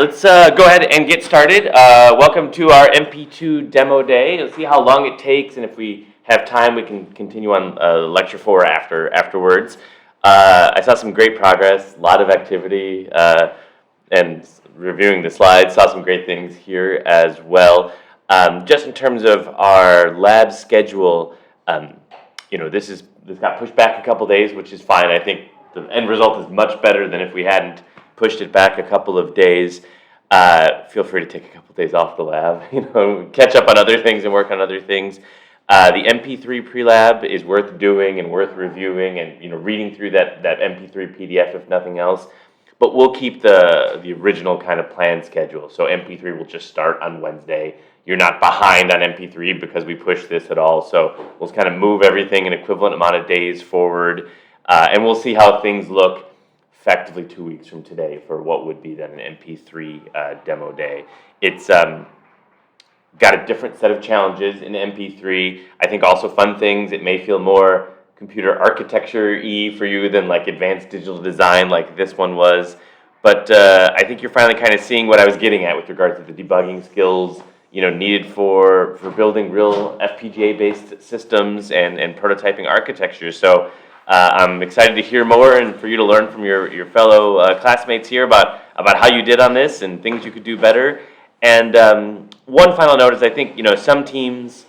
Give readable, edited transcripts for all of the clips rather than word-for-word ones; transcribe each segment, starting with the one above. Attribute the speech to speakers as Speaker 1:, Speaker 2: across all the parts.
Speaker 1: let's go ahead and get started. Welcome to our MP-2 demo day. Let's see how long it takes, and if we have time, we can continue on lecture 4 afterwards. I saw some great progress, a lot of activity, and reviewing the slides, saw some great things here as well. Just in terms of our lab schedule, this got pushed back a couple days, which is fine. I think the end result is much better than if we hadn't pushed it back a couple of days. Feel free to take a couple of days off the lab, catch up on other things and work on other things. The MP3 pre-lab is worth doing and worth reviewing and reading through that MP3 PDF if nothing else. But we'll keep the original kind of planned schedule. So MP3 will just start on Wednesday. You're not behind on MP3 because we pushed this at all. So we'll kind of move everything an equivalent amount of days forward. And we'll see how things look effectively 2 weeks from today for what would be then an MP3 demo day. It's got a different set of challenges in MP3. I think also fun things. It may feel more computer architecture-y for you than like advanced digital design like this one was. But I think you're finally kind of seeing what I was getting at with regards to the debugging skills needed for building real FPGA-based systems and prototyping architecture. So I'm excited to hear more and for you to learn from your fellow classmates here about how you did on this and things you could do better. And one final note is I think some teams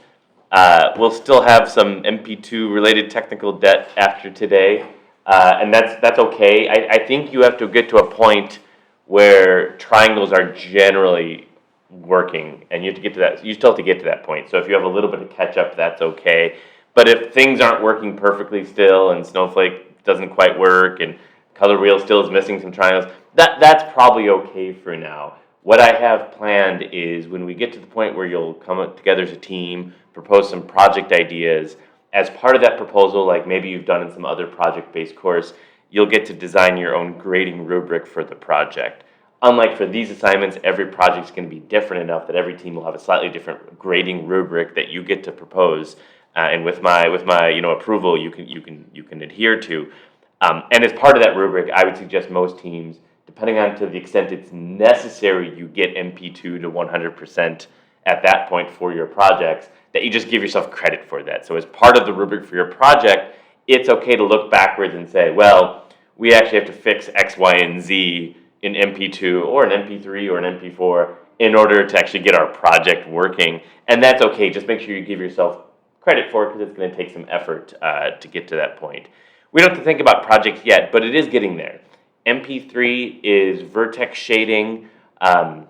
Speaker 1: will still have some MP2 related technical debt after today, and that's okay. I think you have to get to a point where triangles are generally working, and you have to get to that. You still have to get to that point. So if you have a little bit of catch up, that's okay. But if things aren't working perfectly still, and Snowflake doesn't quite work, and Color Wheel still is missing some triangles, that's probably okay for now. What I have planned is when we get to the point where you'll come together as a team, propose some project ideas, as part of that proposal, like maybe you've done in some other project-based course, you'll get to design your own grading rubric for the project. Unlike for these assignments, every project's going to be different enough that every team will have a slightly different grading rubric that you get to propose. And with my approval, you can adhere to. And as part of that rubric, I would suggest most teams, depending on to the extent it's necessary, you get MP2 to 100% at that point for your projects, that you just give yourself credit for that. So as part of the rubric for your project, it's okay to look backwards and say, well, we actually have to fix X, Y, and Z in MP2 or an MP3 or an MP4 in order to actually get our project working. And that's okay. Just make sure you give yourself credit for it because it's going to take some effort to get to that point. We don't have to think about projects yet, but it is getting there. MP3 is vertex shading, and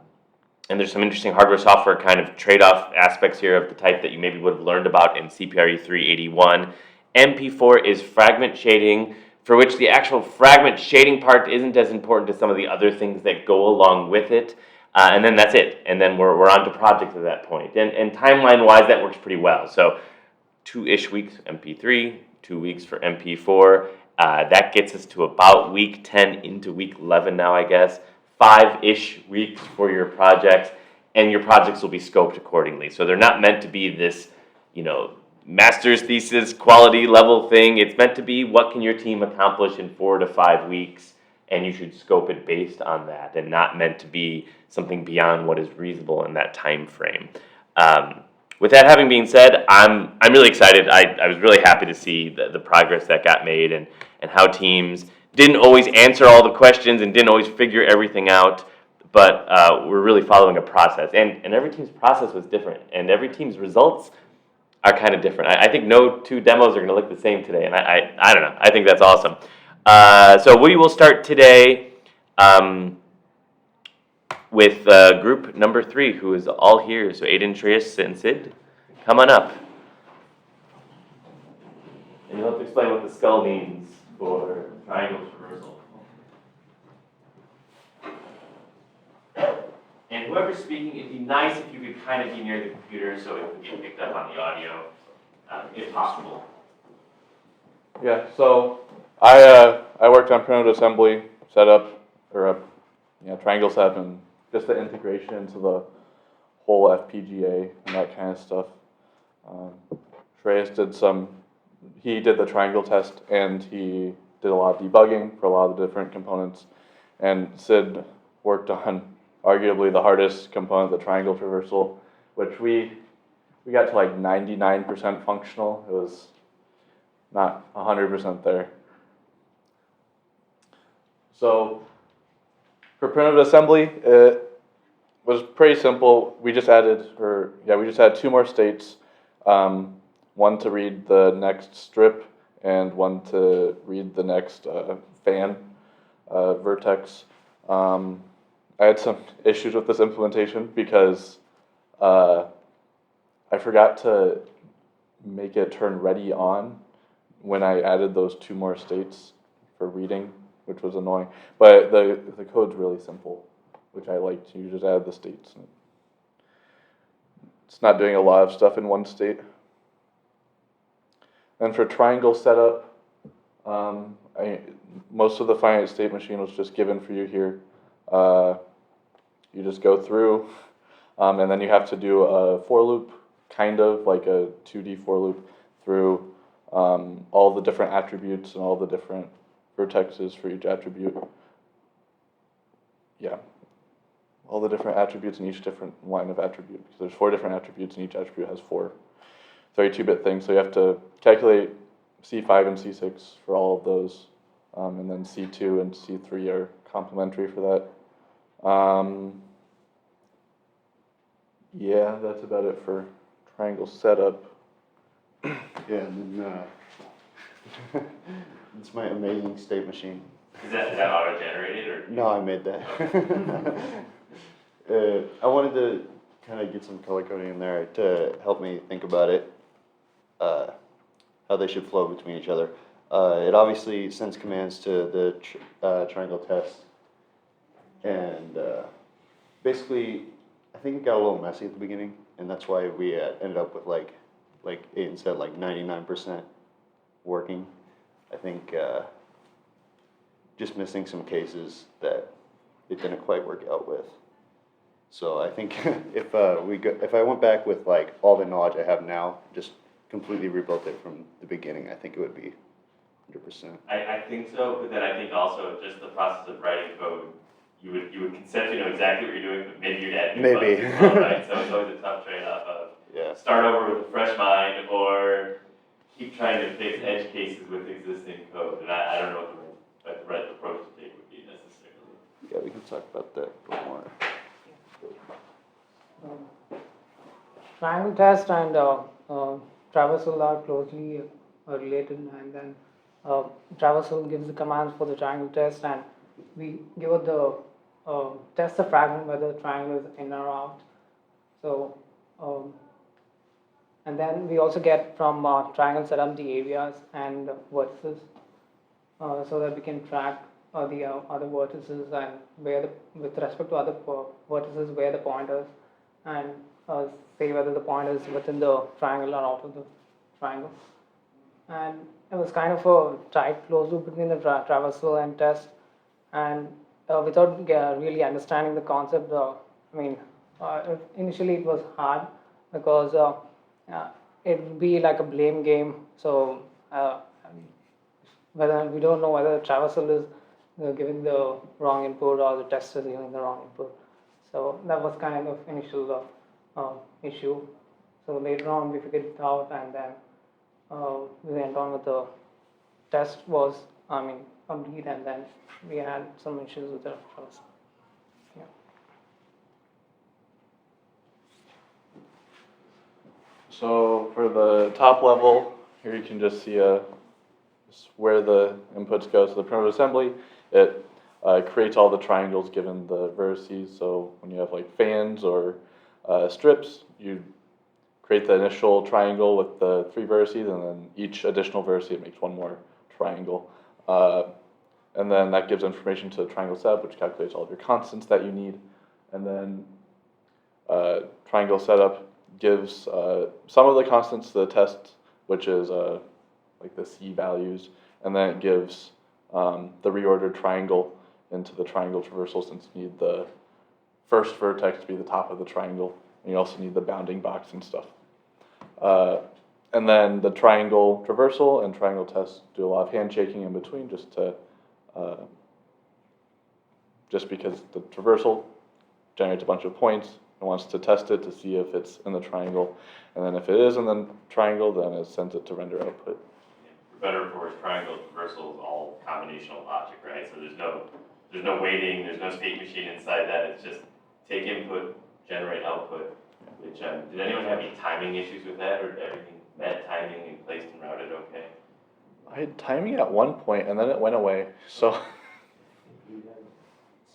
Speaker 1: there's some interesting hardware-software kind of trade-off aspects here of the type that you maybe would have learned about in CPRE 381. MP4 is fragment shading, for which the actual fragment shading part isn't as important as some of the other things that go along with it. And then that's it. And then we're on to projects at that point. And timeline-wise, that works pretty well. So 2-ish weeks MP3, 2 weeks for MP4. That gets us to about week 10 into week 11 now, I guess. 5-ish weeks for your projects, and your projects will be scoped accordingly. So they're not meant to be this, master's thesis quality level thing. It's meant to be what can your team accomplish in 4 to 5 weeks, and you should scope it based on that, and not meant to be something beyond what is reasonable in that time frame. With that having been said, I'm really excited. I was really happy to see the progress that got made and how teams didn't always answer all the questions and didn't always figure everything out, but we're really following a process. And every team's process was different, and every team's results are kind of different. I think no two demos are going to look the same today, and I don't know. I think that's awesome. So we will start today with group number 3, who is all here. So Aiden, Trius, and Sid, come on up. And you'll have to explain what the skull means for triangle traversal. And whoever's speaking, it'd be nice if you could kind of be near the computer so it would get picked up on the audio, if possible.
Speaker 2: Yeah, so I worked on printed assembly setup, or triangle setup, and just the integration into the whole FPGA and that kind of stuff. Shreyas did the triangle test, and he did a lot of debugging for a lot of the different components. And Sid worked on arguably the hardest component, the triangle traversal, which we got to like 99% functional. It was not 100% there. So for primitive assembly, it was pretty simple. We just added 2 more states, one to read the next strip and one to read the next fan vertex. I had some issues with this implementation because I forgot to make it turn ready on when I added those 2 more states for reading, which was annoying. But the code's really simple, which I liked. You just add the states. It's not doing a lot of stuff in one state. And for triangle setup, most of the finite state machine was just given for you here. You just go through, and then you have to do a for loop, kind of like a 2D for loop through all the different attributes and all the different vertexes for each attribute. Yeah, all the different attributes in each different line of attribute, because there's 4 different attributes and each attribute has 4 32-bit things. So you have to calculate C5 and C6 for all of those, and then C2 and C3 are complementary for that. Yeah, that's about it for triangle setup.
Speaker 3: Yeah, and then it's my amazing state machine.
Speaker 1: Is that auto-generated or?
Speaker 3: No, I made that. I wanted to kind of get some color coding in there to help me think about it, how they should flow between each other. It obviously sends commands to the triangle test, and basically, I think it got a little messy at the beginning, and that's why we ended up with like Aiden said, like 99% working. I think just missing some cases that it didn't quite work out with. So I think if I went back with like all the knowledge I have now, just completely rebuilt it from the beginning, I think it would be 100%.
Speaker 1: I think so, but then I think also just the process of writing code, you would conceptually know exactly what you're doing, but maybe you'd add new bugs as well, right? So it's always a tough trade-off of start over with a fresh mind or keep trying to fix edge cases with existing code. And I don't know what the right approach to take would be necessarily.
Speaker 3: Yeah, we can talk about that a little more.
Speaker 4: Triangle test and traversal are closely related, and then traversal gives the commands for the triangle test, and we give it the test the fragment whether the triangle is in or out. So and then we also get from triangle setup the areas and vertices, so that we can track the other vertices and with respect to other vertices where the pointers, and say whether the point is within the triangle or out of the triangle. And it was kind of a tight closed loop between the traversal and test, and without really understanding the concept, initially it was hard because it would be like a blame game. So whether we don't know whether the traversal is giving the wrong input or the test is giving the wrong input. So that was kind of initial issue. So later on we figured it out, and then we went on with the test was complete, and then we had some issues with the traversal. Yeah.
Speaker 2: So for the top level, here you can just see where the inputs go. So the primitive assembly, it creates all the triangles given the vertices. So when you have like fans or strips, you create the initial triangle with the 3 vertices, and then each additional vertice makes 1 more triangle. And then that gives information to the triangle setup, which calculates all of your constants that you need. And then triangle setup gives some of the constants to the test, which is like the C values, and then it gives the reordered triangle into the triangle traversal, since you need the first vertex to be the top of the triangle, and you also need the bounding box and stuff. And then the triangle traversal and triangle test do a lot of handshaking in between, just because the traversal generates a bunch of points and wants to test it to see if it's in the triangle. And then if it is in the triangle, then it sends it to render output.
Speaker 1: For better or for worse, triangle traversal is all combinational logic, right? So there's no weighting, there's no state machine inside that. It's just take input, generate output. Which did anyone have any timing issues with that, or did everything met timing and placed and routed okay?
Speaker 2: I had timing at one point and then it went away. So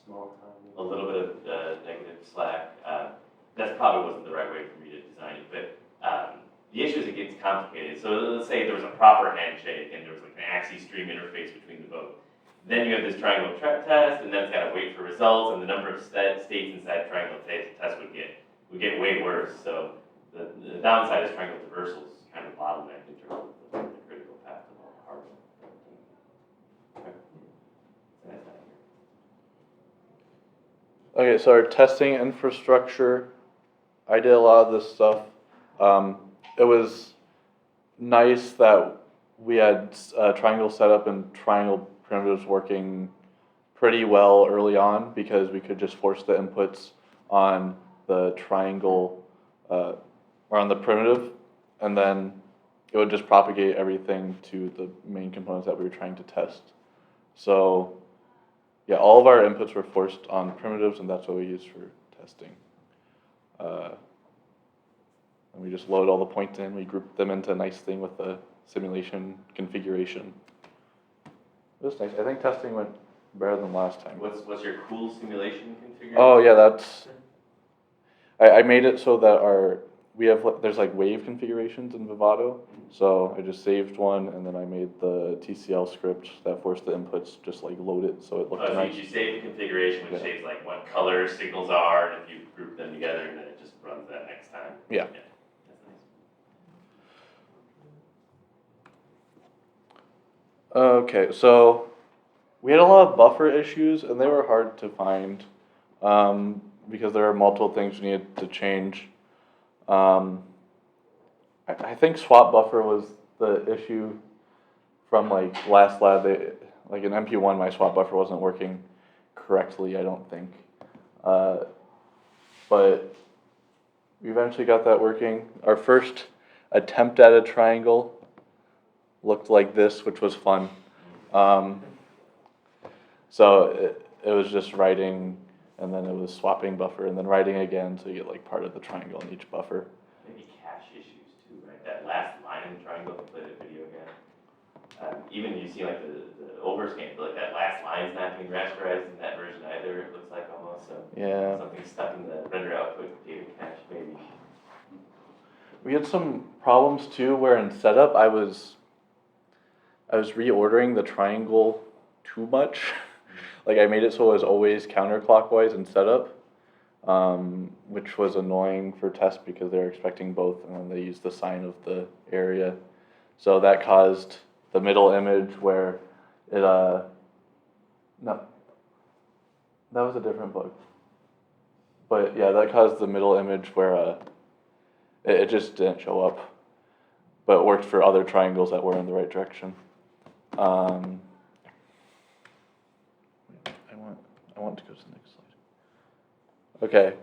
Speaker 3: Small timing.
Speaker 1: A little bit of negative slack. That probably wasn't the right way for me to design it, but the issue is it gets complicated. So let's say there was a proper handshake and there was like an axis stream interface between the both. Then you have this triangle test, and then it's got to wait for results, and the number of states inside triangle test would get way worse. So the downside is triangle traversal is kind of bottleneck in terms of the critical path of all the hardware. Okay. So that's not here.
Speaker 2: okay, so our testing infrastructure, I did a lot of this stuff. It was nice that we had triangle setup and triangle primitives working pretty well early on because we could just force the inputs on the triangle or on the primitive, and then it would just propagate everything to the main components that we were trying to test. So yeah, all of our inputs were forced on primitives, and that's what we used for testing. And we just load all the points in, we group them into a nice thing with the simulation configuration. It was nice. I think testing went better than last time.
Speaker 1: What's your cool simulation configuration?
Speaker 2: Oh yeah, that's. I made it so that there's like wave configurations in Vivado. So I just saved one, and then I made the TCL script that forced the inputs just like load it so it looked
Speaker 1: So
Speaker 2: nice.
Speaker 1: you save the configuration, which saves like what color signals are, and if you group them together, and then it just runs that next time.
Speaker 2: Yeah.
Speaker 1: That's nice.
Speaker 2: Okay, so we had a lot of buffer issues, and they were hard to find because there are multiple things we needed to change. I think swap buffer was the issue from like last lab. Like in MP-1, my swap buffer wasn't working correctly, I don't think. But we eventually got that working. Our first attempt at a triangle looked like this, which was fun. So it was just writing, and then it was swapping buffer, and then writing again, so you get like part of the triangle in each buffer.
Speaker 1: Maybe cache issues too, right? That last line in the triangle, if you play the video again. Even you see like the overscan, but like that last line's not being rasterized in that version either, it looks like almost. So
Speaker 2: Yeah.
Speaker 1: something stuck in the render output data cache maybe.
Speaker 2: We had some problems too, where in setup I was reordering the triangle too much. Like I made it so it was always counterclockwise in setup, which was annoying for test because they're expecting both, and then they used the sign of the area. So that caused the middle image where it, no, that was a different bug. But yeah, that caused the middle image where it just didn't show up, but it worked for other triangles that were in the right direction. I want to go to the next slide. Okay.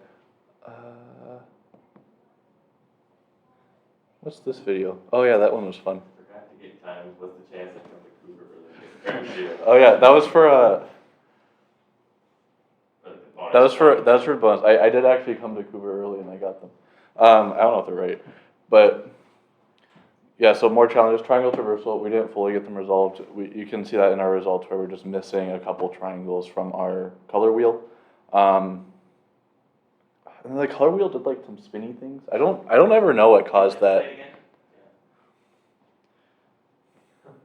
Speaker 2: What's this video? Oh yeah, that one was fun.
Speaker 1: Forgot to get times. What's the chance I come to Cougar early?
Speaker 2: Oh yeah, that was for bonus. I did actually come to Cougar early and I got them. I don't know if they're right, but yeah. So more challenges. Triangle traversal. We didn't fully get them resolved. You can see that in our results where we're just missing a couple triangles from our color wheel. And the color wheel did like some spinny things. I don't ever know what caused that.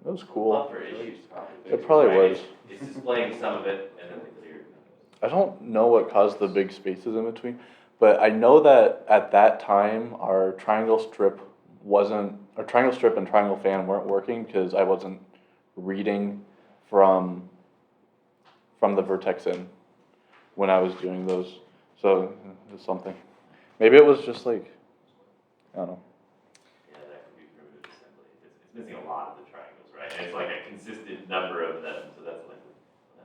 Speaker 2: That was cool.
Speaker 1: Buffer issues probably.
Speaker 2: It probably
Speaker 1: Right?
Speaker 2: was.
Speaker 1: It's displaying some of it and then the clear.
Speaker 2: I don't know what caused the big spaces in between, but I know that at that time our triangle strip and triangle fan weren't working because I wasn't reading from the vertex in when I was doing those. So it was something. Maybe it was just like, I don't know.
Speaker 1: Yeah, that could be primitive assembly. It's missing a lot of the triangles, right? And it's like a consistent number of them, so that's like.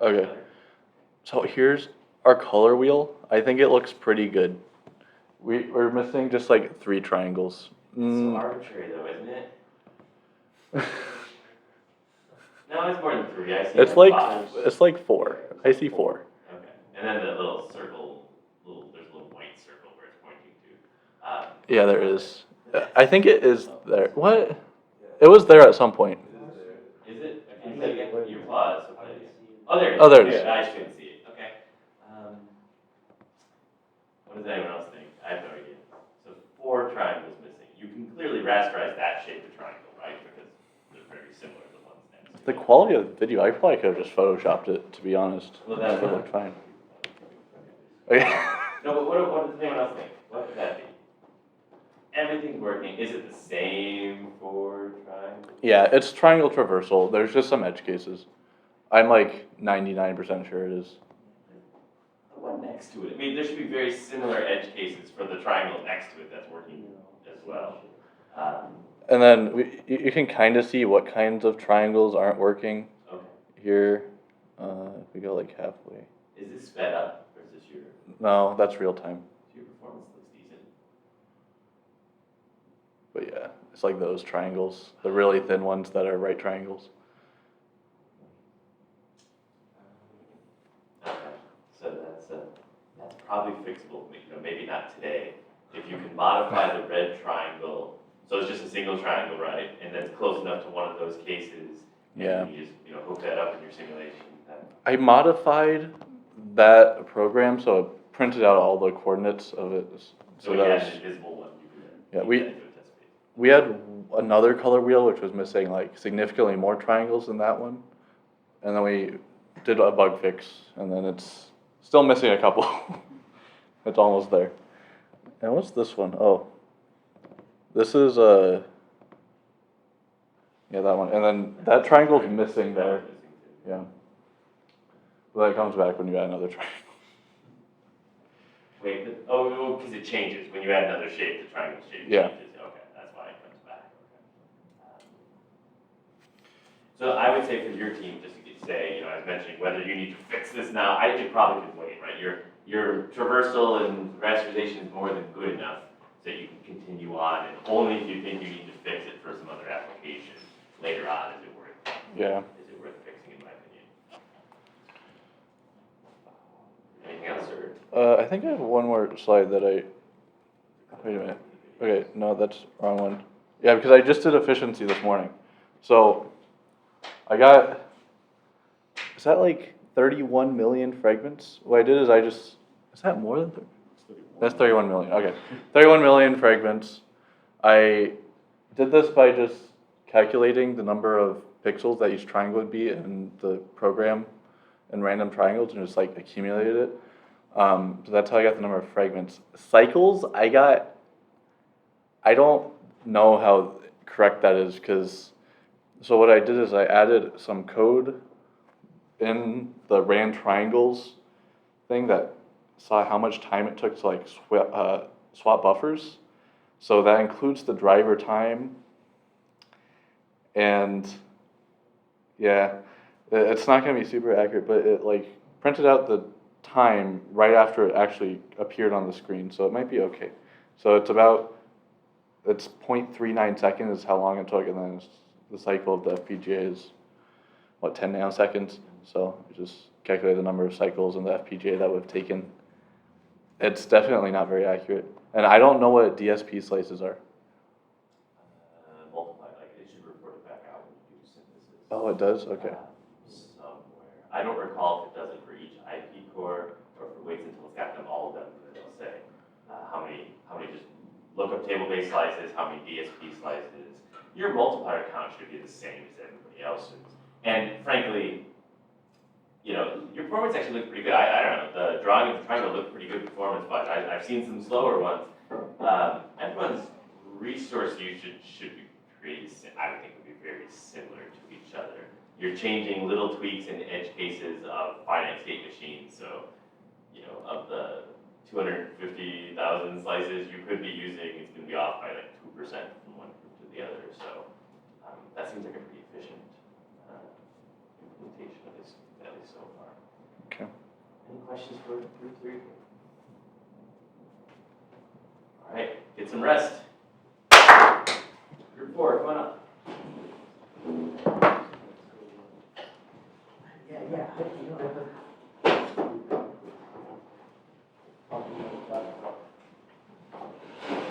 Speaker 2: Okay. So here's our color wheel, I think it looks pretty good. We're missing just like 3 triangles.
Speaker 1: It's so arbitrary though, isn't it? No, it's more than 3. I see
Speaker 2: It's like
Speaker 1: 5.
Speaker 2: it's like 4. I see 4.
Speaker 1: Okay, and then the little circle, there's a little white circle where it's pointing to.
Speaker 2: Yeah, there is. I think it is there. What? It was there at some point.
Speaker 1: Is it? Can you see again? Your pause. Oh, there it is.
Speaker 2: Oh, there it is.
Speaker 1: Okay, I couldn't see it. Okay. What does anyone else think? I have no idea. So 4 triangles missing. You can clearly rasterize that shape of triangle, right? Because they're very similar to the ones next to
Speaker 2: The
Speaker 1: it.
Speaker 2: quality of the video, I probably could have just photoshopped it, to be honest.
Speaker 1: Well, that's
Speaker 2: it looked fine. Okay.
Speaker 1: No, but what does anyone else think? What could that be? Everything's working. Is it the same for triangles?
Speaker 2: Yeah, it's triangle traversal. There's just some edge cases. I'm like 99% sure it is.
Speaker 1: The one next to it. I mean, there should be very similar edge cases for the triangle next to it that's working as well.
Speaker 2: And then you can kind of see what kinds of triangles aren't working
Speaker 1: Okay.
Speaker 2: here. If we go like halfway.
Speaker 1: Is this sped up or is this your
Speaker 2: No, that's real time.
Speaker 1: performance looks decent?
Speaker 2: But yeah, it's like those triangles, the really thin ones that are right triangles.
Speaker 1: Okay. So that's probably fixable. You know, maybe not today. If you can modify the red triangle, so it's just a single triangle, right? And that's close enough to one of those cases.
Speaker 2: Yeah.
Speaker 1: And you just hook that up in your simulation.
Speaker 2: I modified that program so it printed out all the coordinates of it.
Speaker 1: So
Speaker 2: that
Speaker 1: you
Speaker 2: was,
Speaker 1: had an invisible one. You could
Speaker 2: Yeah,
Speaker 1: feed
Speaker 2: we-
Speaker 1: that into a test case.
Speaker 2: we had another color wheel which was missing like significantly more triangles than that one. And then we did a bug fix and then it's still missing a couple. It's almost there. And what's this one? Oh, this is yeah, that one. And then that triangle's missing there. Yeah. Well, that comes back when you add another triangle.
Speaker 1: Wait, because it changes. When you add another shape, the triangle shape
Speaker 2: Yeah.
Speaker 1: changes. Okay, that's why it comes back. Okay. So I would say for your team, just to say, I was mentioning whether you need to fix this now, you probably could wait, right? Your traversal and rasterization is more than good enough so you can continue on, and only if you think you need to fix it for some other application later on is it worth fixing, in my opinion. Anything else, or?
Speaker 2: I think I have one more slide that wait a minute. Okay, no, that's wrong one. Yeah, because I just did efficiency this morning. So I got, is that like 31 million fragments? What I did is is that more than 30? That's 31 million, okay. 31 million fragments. I did this by just calculating the number of pixels that each triangle would be in the program in random triangles and just like accumulated it. So that's how I got the number of fragments. Cycles, I don't know how correct that is so what I did is I added some code in the ran triangles thing that saw how much time it took to like swap buffers. So that includes the driver time. And yeah, it's not going to be super accurate, but it like printed out the time right after it actually appeared on the screen, so it might be okay. So it's 0.39 seconds is how long it took, and then the cycle of the FPGA is, 10 nanoseconds? So you just calculate the number of cycles in the FPGA that would have taken. It's definitely not very accurate. And I don't know what DSP slices are.
Speaker 1: Multiply, it should report it back out when you do synthesis.
Speaker 2: Oh, it does? Okay.
Speaker 1: Somewhere. I don't recall if it does it for each IP core or if it waits until it's got them all done, and then it'll say how many just lookup table-based slices, how many DSP slices. Your multiplier count should be the same as everybody else's. And frankly, your performance actually looked pretty good. I don't know, the drawing of the triangle looked pretty good performance, but I've seen some slower ones. Everyone's resource usage should be I would think would be very similar to each other. You're changing little tweaks in edge cases of finite state machines, so, of the 250,000 slices you could be using, it's going to be off by like 2% from one group to the other, so that seems like a pretty efficient implementation of this, at least so far.
Speaker 2: Okay.
Speaker 1: Any questions for group 3? All right, get some rest. Group 4, come on up. Yeah.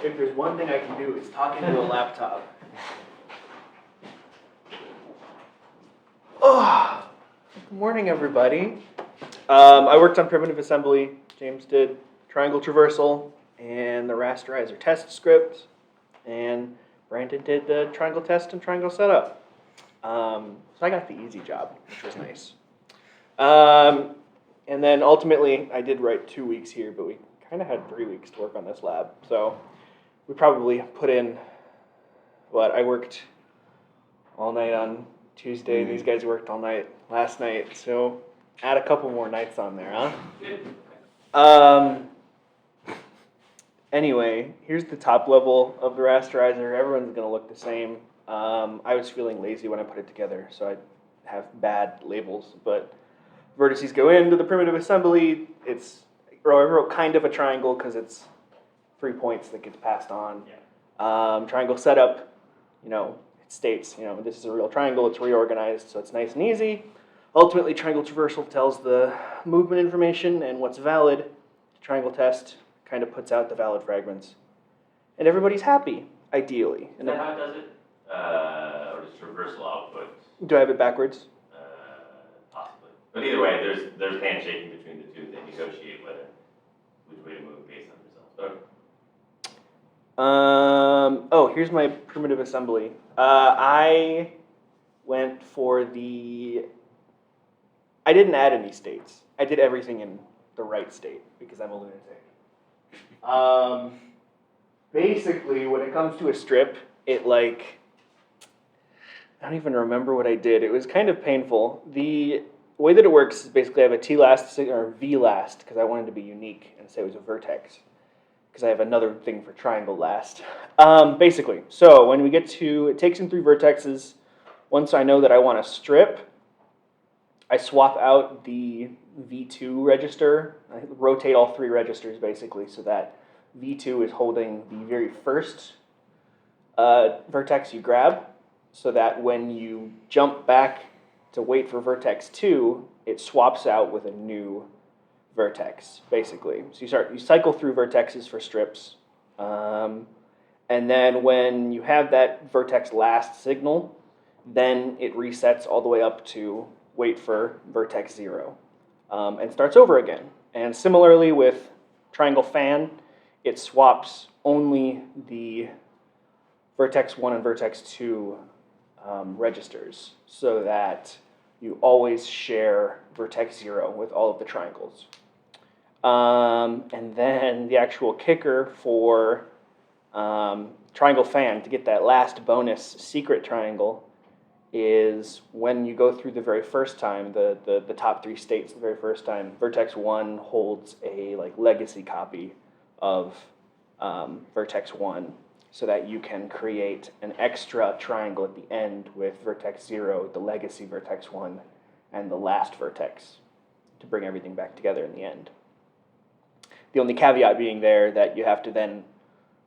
Speaker 5: If there's one thing I can do, it's talk into a laptop. Oh, good morning, everybody. I worked on primitive assembly. James did triangle traversal and the rasterizer test script, and Brandon did the triangle test and triangle setup. So I got the easy job, which was nice. And then ultimately, I did write 2 weeks here, but we kind of had 3 weeks to work on this lab. So we probably put in, I worked all night on Tuesday. These guys worked all night last night. So add a couple more nights on there, huh? Anyway, here's the top level of the rasterizer. Everyone's going to look the same. I was feeling lazy when I put it together, so I have bad labels. But vertices go into the primitive assembly. I wrote kind of a triangle because it's 3 points that gets passed on.
Speaker 1: Yeah.
Speaker 5: Triangle setup, it states, this is a real triangle, it's reorganized, so it's nice and easy. Ultimately, triangle traversal tells the movement information and what's valid. Triangle test kind of puts out the valid fragments. And everybody's happy, ideally.
Speaker 1: Is that how it does it? Or just traversal output?
Speaker 5: Do I have it backwards?
Speaker 1: Possibly. But either way, there's handshaking between the two. They negotiate which way to move based on the results. Okay.
Speaker 5: Here's my primitive assembly. I went for I didn't add any states. I did everything in the right state because I'm a lunatic. Basically, when it comes to a strip, I don't even remember what I did. It was kind of painful. The way that it works is basically I have a T-last or V-last because I wanted to be unique and say it was a vertex because I have another thing for triangle last. Basically, so when we get to, it takes in 3 vertexes. Once I know that I want a strip, I swap out the V2 register. I rotate all 3 registers basically so that V2 is holding the very first vertex you grab, so that when you jump back to wait for vertex 2, it swaps out with a new vertex, basically. So you cycle through vertexes for strips, and then when you have that vertex last signal, then it resets all the way up to wait for vertex 0, and starts over again. And similarly with triangle fan, it swaps only the vertex 1 and vertex 2 registers so that you always share vertex 0 with all of the triangles. And then the actual kicker for triangle fan to get that last bonus secret triangle is when you go through the very first time, the top 3 states the very first time, vertex 1 holds a legacy copy of vertex 1 so that you can create an extra triangle at the end with vertex 0, the legacy vertex 1, and the last vertex to bring everything back together in the end. The only caveat being there that you have to then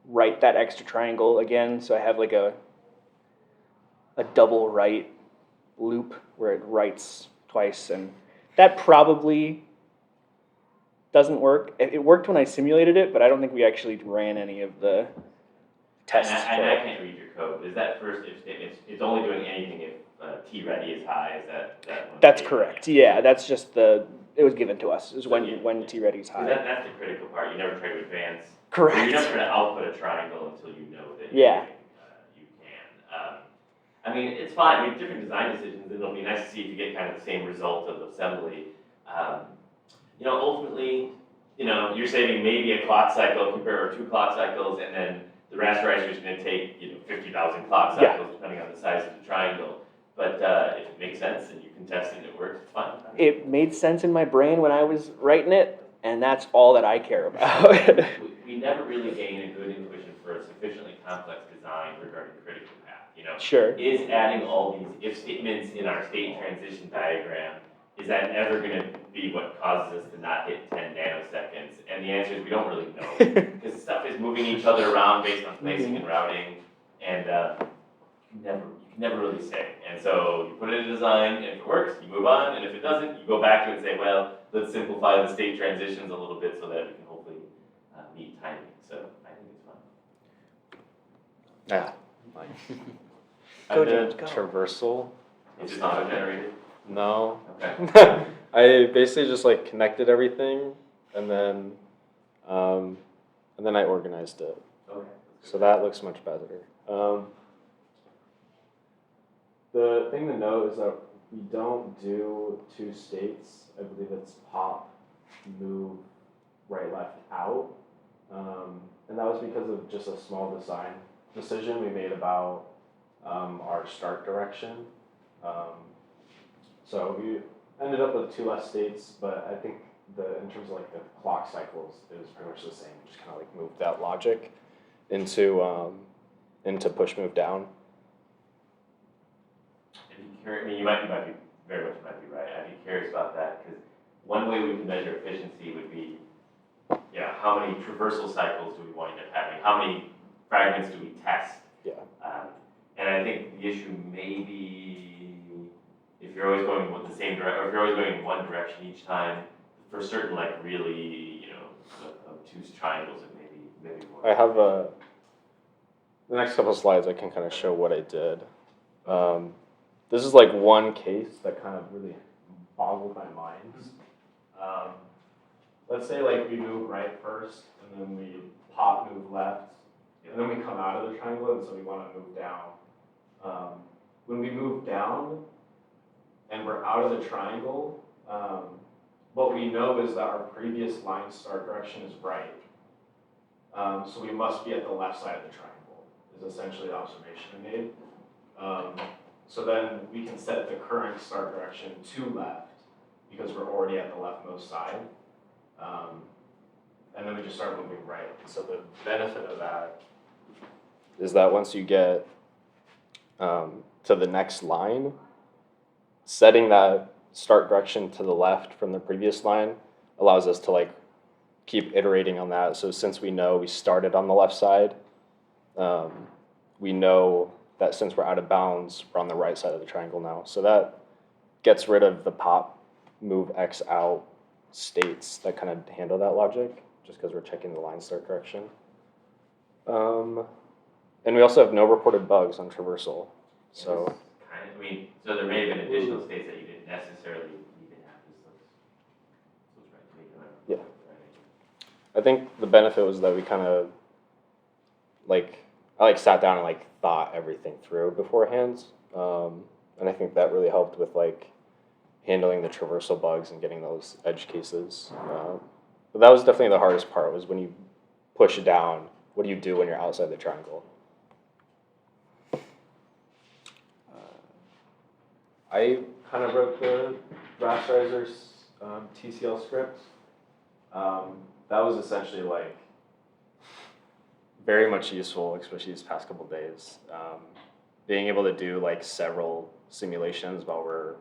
Speaker 5: write that extra triangle again, so I have a double write loop where it writes twice, and that probably doesn't work. It worked when I simulated it, but I don't think we actually ran any of the tests.
Speaker 1: And I can't read your code. Is that first if statement? It's only doing anything if T ready is high. Is that one?
Speaker 5: That's correct. Yeah, that's just it was given to us. Is when T ready is high.
Speaker 1: That's the critical part. You never try to advance.
Speaker 5: Correct.
Speaker 1: You're never going to output a triangle until you know that.
Speaker 5: Yeah.
Speaker 1: You can. I mean, it's fine. I mean, different design decisions. It'll be nice to see if you get kind of the same result of assembly. Ultimately, you're saving maybe a clock cycle or 2 clock cycles, and then the rasterizer is going to take 50,000 clock cycles depending on the size of the triangle. But if it makes sense and you can test it and it works, it's fine.
Speaker 5: It made sense in my brain when I was writing it, and that's all that I care about.
Speaker 1: we never really gain a good intuition for a sufficiently complex design regarding critical path.
Speaker 5: Sure.
Speaker 1: Is adding all these if statements in our state transition diagram is that ever going to be what causes us to not hit 10 nanoseconds? And the answer is we don't really know, because stuff is moving each other around based on placing and routing, and you can never really say. And so you put it in design, and if it works, you move on, and if it doesn't, you go back to it and say, well, let's simplify the state transitions a little bit so that we can hopefully meet timing. So I think it's fun.
Speaker 6: Yeah.
Speaker 5: Go,
Speaker 6: I did
Speaker 5: James, go.
Speaker 6: traversal.
Speaker 1: Is it auto-generated?
Speaker 6: No.
Speaker 1: Okay.
Speaker 6: I basically just like connected everything and then I organized it.
Speaker 1: Okay.
Speaker 6: So that looks much better. The thing to note is that we don't do two states. I believe it's pop, move, right, left, out. And that was because of just a small design decision we made about our start direction. So we ended up with 2 less states, but I think in terms of like the clock cycles, it was pretty much the same. Just kind of like moved that logic into push move down.
Speaker 1: If you I mean, you might be very much might be right. I'd be curious about that, because one way we can measure efficiency would be, how many traversal cycles do we wind up having? How many fragments do we test?
Speaker 6: Yeah.
Speaker 1: And I think the issue may be if you're always going with the same direction, or if you're always going in one direction each time, for certain like really, obtuse triangles, it maybe more.
Speaker 6: I have the next couple of slides I can kind of show what I did. This is like one case that kind of really boggled my mind. Let's say like we move right first, and then we pop move left, and then we come out of the triangle, and so we want to move down. When we move down, and we're out of the triangle, what we know is that our previous line start direction is right. So we must be at the left side of the triangle, is essentially the observation I made. So then we can set the current start direction to left, because we're already at the leftmost side. And then we just start moving right. So the benefit of that is that once you get to the next line, setting that start direction to the left from the previous line allows us to like keep iterating on that. So since we know we started on the left side, we know that since we're out of bounds, we're on the right side of the triangle now. So that gets rid of the pop, move X out states that kind of handle that logic, just because we're checking the line start direction. And we also have no reported bugs on traversal. So
Speaker 1: So there may have been additional states that you didn't necessarily even have. This looks right to me.
Speaker 6: Yeah. I think the benefit was that we kind of I sat down and thought everything through beforehand, and I think that really helped with handling the traversal bugs and getting those edge cases. But that was definitely the hardest part, was when you push it down, what do you do when you're outside the triangle? I kind of wrote the rasterizer TCL script. That was essentially very much useful, especially these past couple days. Being able to do several simulations while we're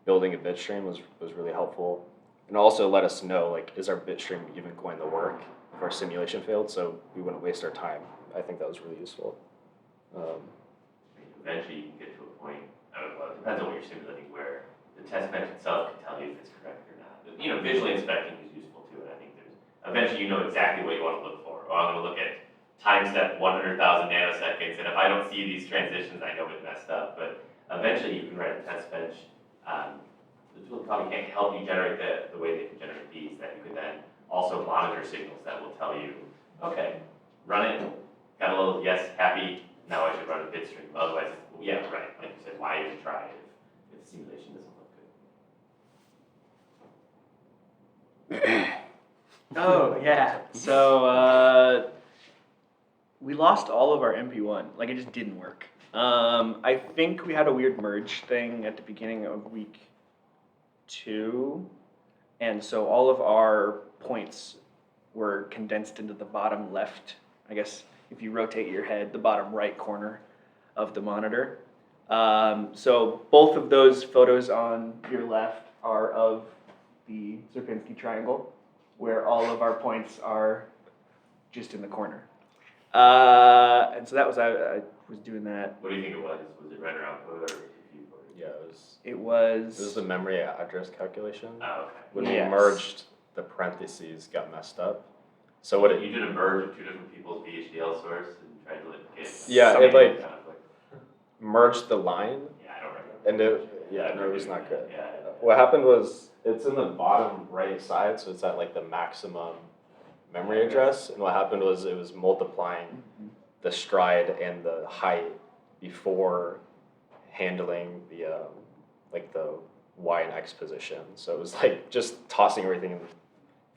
Speaker 6: building a bit stream was really helpful, and also let us know is our bit stream even going to work if our simulation failed, so we wouldn't waste our time. I think that was really useful.
Speaker 1: Eventually, you can get to a point. Well, it depends on what you're simulating, where the test bench itself can tell you if it's correct or not. But, visually inspecting is useful too, and I think eventually you know exactly what you want to look for. Oh, I'm going to look at time step 100,000 nanoseconds, and if I don't see these transitions, I know it messed up. But eventually you can write a test bench. The tool probably can't help you generate the way they can generate these, that you could then also monitor signals that will tell you, okay, run it, got a little yes, happy, now I should run a bit stream. Otherwise, yeah, right, like you said, why even try if the simulation doesn't look good?
Speaker 5: Oh, yeah. So, we lost all of our MP-1. It just didn't work. I think we had a weird merge thing at the beginning of week 2. And so all of our points were condensed into the bottom left. I guess if you rotate your head, the bottom right corner of the monitor. So both of those photos on your left are of the Sierpinski triangle, where all of our points are just in the corner. And so that was, I was doing that.
Speaker 1: What do you think it was? Was it right around code or CPU code?
Speaker 6: Yeah,
Speaker 5: It was.
Speaker 6: this is the memory address calculation.
Speaker 1: Oh, okay.
Speaker 6: When
Speaker 5: Yes.
Speaker 6: we merged, the parentheses got messed up. So what
Speaker 1: You
Speaker 6: it,
Speaker 1: did a merge of two different people's VHDL source and tried to like get
Speaker 6: Yeah,
Speaker 1: some
Speaker 6: it, like-
Speaker 1: conflict.
Speaker 6: merged the line,
Speaker 1: Yeah, I don't remember.
Speaker 6: and it was not good.
Speaker 1: Yeah.
Speaker 6: What happened was, it's in the bottom right side, so it's at like the maximum memory address, and what happened was it was multiplying the stride and the height before handling the, like the Y and X position, so it was like just tossing everything in the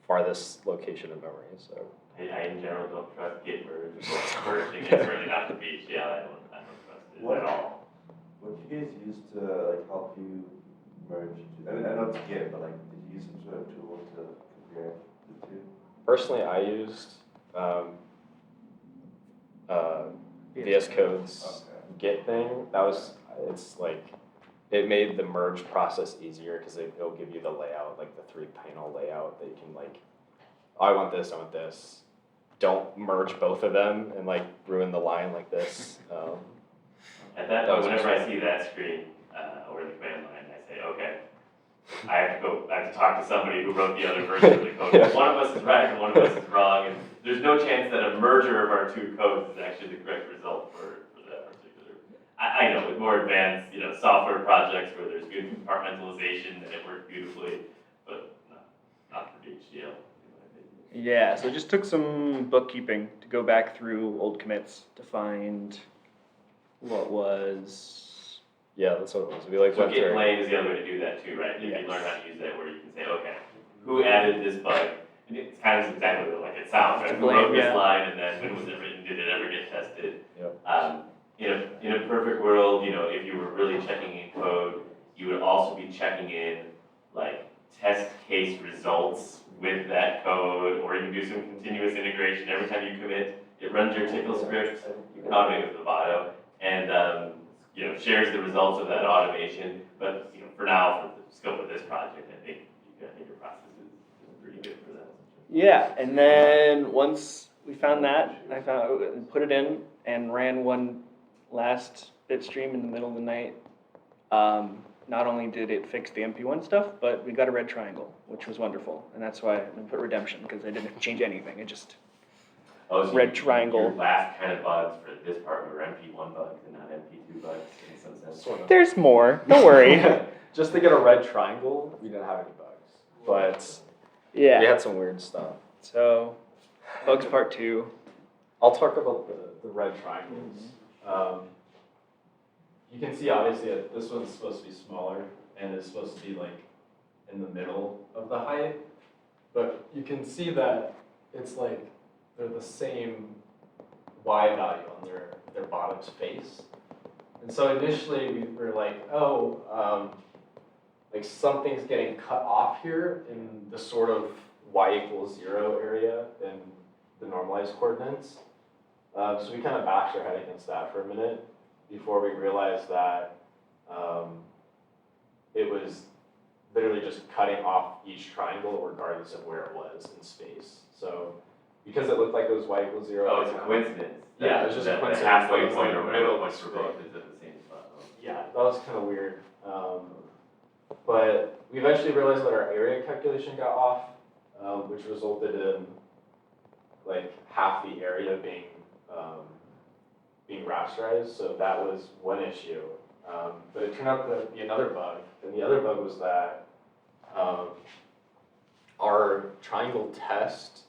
Speaker 6: farthest location of memory, so.
Speaker 1: I in general don't trust Git merge. Merging is certainly not the VHDL. I don't trust it
Speaker 7: What?
Speaker 1: at all.
Speaker 7: What did you guys use to like help you merge? I mean, I know it's Git, but like, did you use some sort of tool to compare the two?
Speaker 6: Personally, I used VS Code's Git thing. It's like, it made the merge process easier because it'll give you the layout, like the 3-panel layout that you can like, oh, I want this. Don't merge both of them and like ruin the line like this.
Speaker 1: At that
Speaker 6: That
Speaker 1: point,
Speaker 6: was
Speaker 1: whenever I
Speaker 6: useful.
Speaker 1: see that screen over the command line, I say, okay, I have to talk to somebody who wrote the other version of the code.
Speaker 6: Yeah.
Speaker 1: One of us is right and one of us is wrong, and there's no chance that a merger of our two codes is actually the correct result for that particular. I know with more advanced, software projects where there's good compartmentalization and it worked beautifully, but not for HDL.
Speaker 5: Yeah, so it just took some bookkeeping to go back through old commits to find what was.
Speaker 6: Yeah, that's what it was. We like
Speaker 1: So
Speaker 6: went
Speaker 1: Git
Speaker 6: through.
Speaker 1: lane is the other way to do that too, right? If
Speaker 5: Yes.
Speaker 1: you learn how to use that, where you can say, okay, who added this bug? And it's kind of exactly like it sounds, right? Who
Speaker 5: Blame,
Speaker 1: wrote this
Speaker 5: yeah.
Speaker 1: line, and then when was it written? Did it ever get tested?
Speaker 6: Yep.
Speaker 1: In a perfect world, if you were really checking in code, you would also be checking in like test case results with that code, or you can do some continuous integration. Every time you commit, it runs your tickle script. You can automate with Vivado, and shares the results of that automation. But for now, for the scope of this project, I think your process is pretty good for that.
Speaker 5: Yeah, and then once we found that, I put it in and ran one last bit stream in the middle of the night. Not only did it fix the MP1 stuff, but we got a red triangle, which was wonderful. And that's why I put redemption, because I didn't change anything. It just,
Speaker 1: Oh, so
Speaker 5: red triangle.
Speaker 1: Your last kind of bugs for this part were MP1 bugs and not MP2 bugs in some sense.
Speaker 6: Sort of.
Speaker 5: there's more, don't worry.
Speaker 6: Just to get a red triangle, we didn't have any bugs, but we
Speaker 5: Yeah,
Speaker 6: had some weird stuff.
Speaker 5: so bugs part 2.
Speaker 6: I'll talk about the red triangles. You can see obviously that this one's supposed to be smaller and it's supposed to be like in the middle of the height. But you can see that it's like they're the same Y value on their bottom's face. And so initially we were like, like something's getting cut off here in the sort of Y equals 0 area in the normalized coordinates. So we kind of bashed our head against that for a minute before we realized that it was literally just cutting off each triangle regardless of where it was in space. So because it looked like it was Y equals 0.
Speaker 1: Oh, it's a coincidence.
Speaker 6: Yeah, it's just a
Speaker 1: that
Speaker 6: coincidence.
Speaker 1: The halfway
Speaker 6: It was
Speaker 1: point
Speaker 6: like
Speaker 1: or
Speaker 6: the
Speaker 1: whatever
Speaker 6: middle
Speaker 1: point for
Speaker 6: space.
Speaker 1: both is at the same spot.
Speaker 6: Yeah, that was kind of weird. But we eventually realized that our area calculation got off, which resulted in like half the area being rasterized. So that was one issue. But it turned out to be another bug, and the other bug was that our triangle test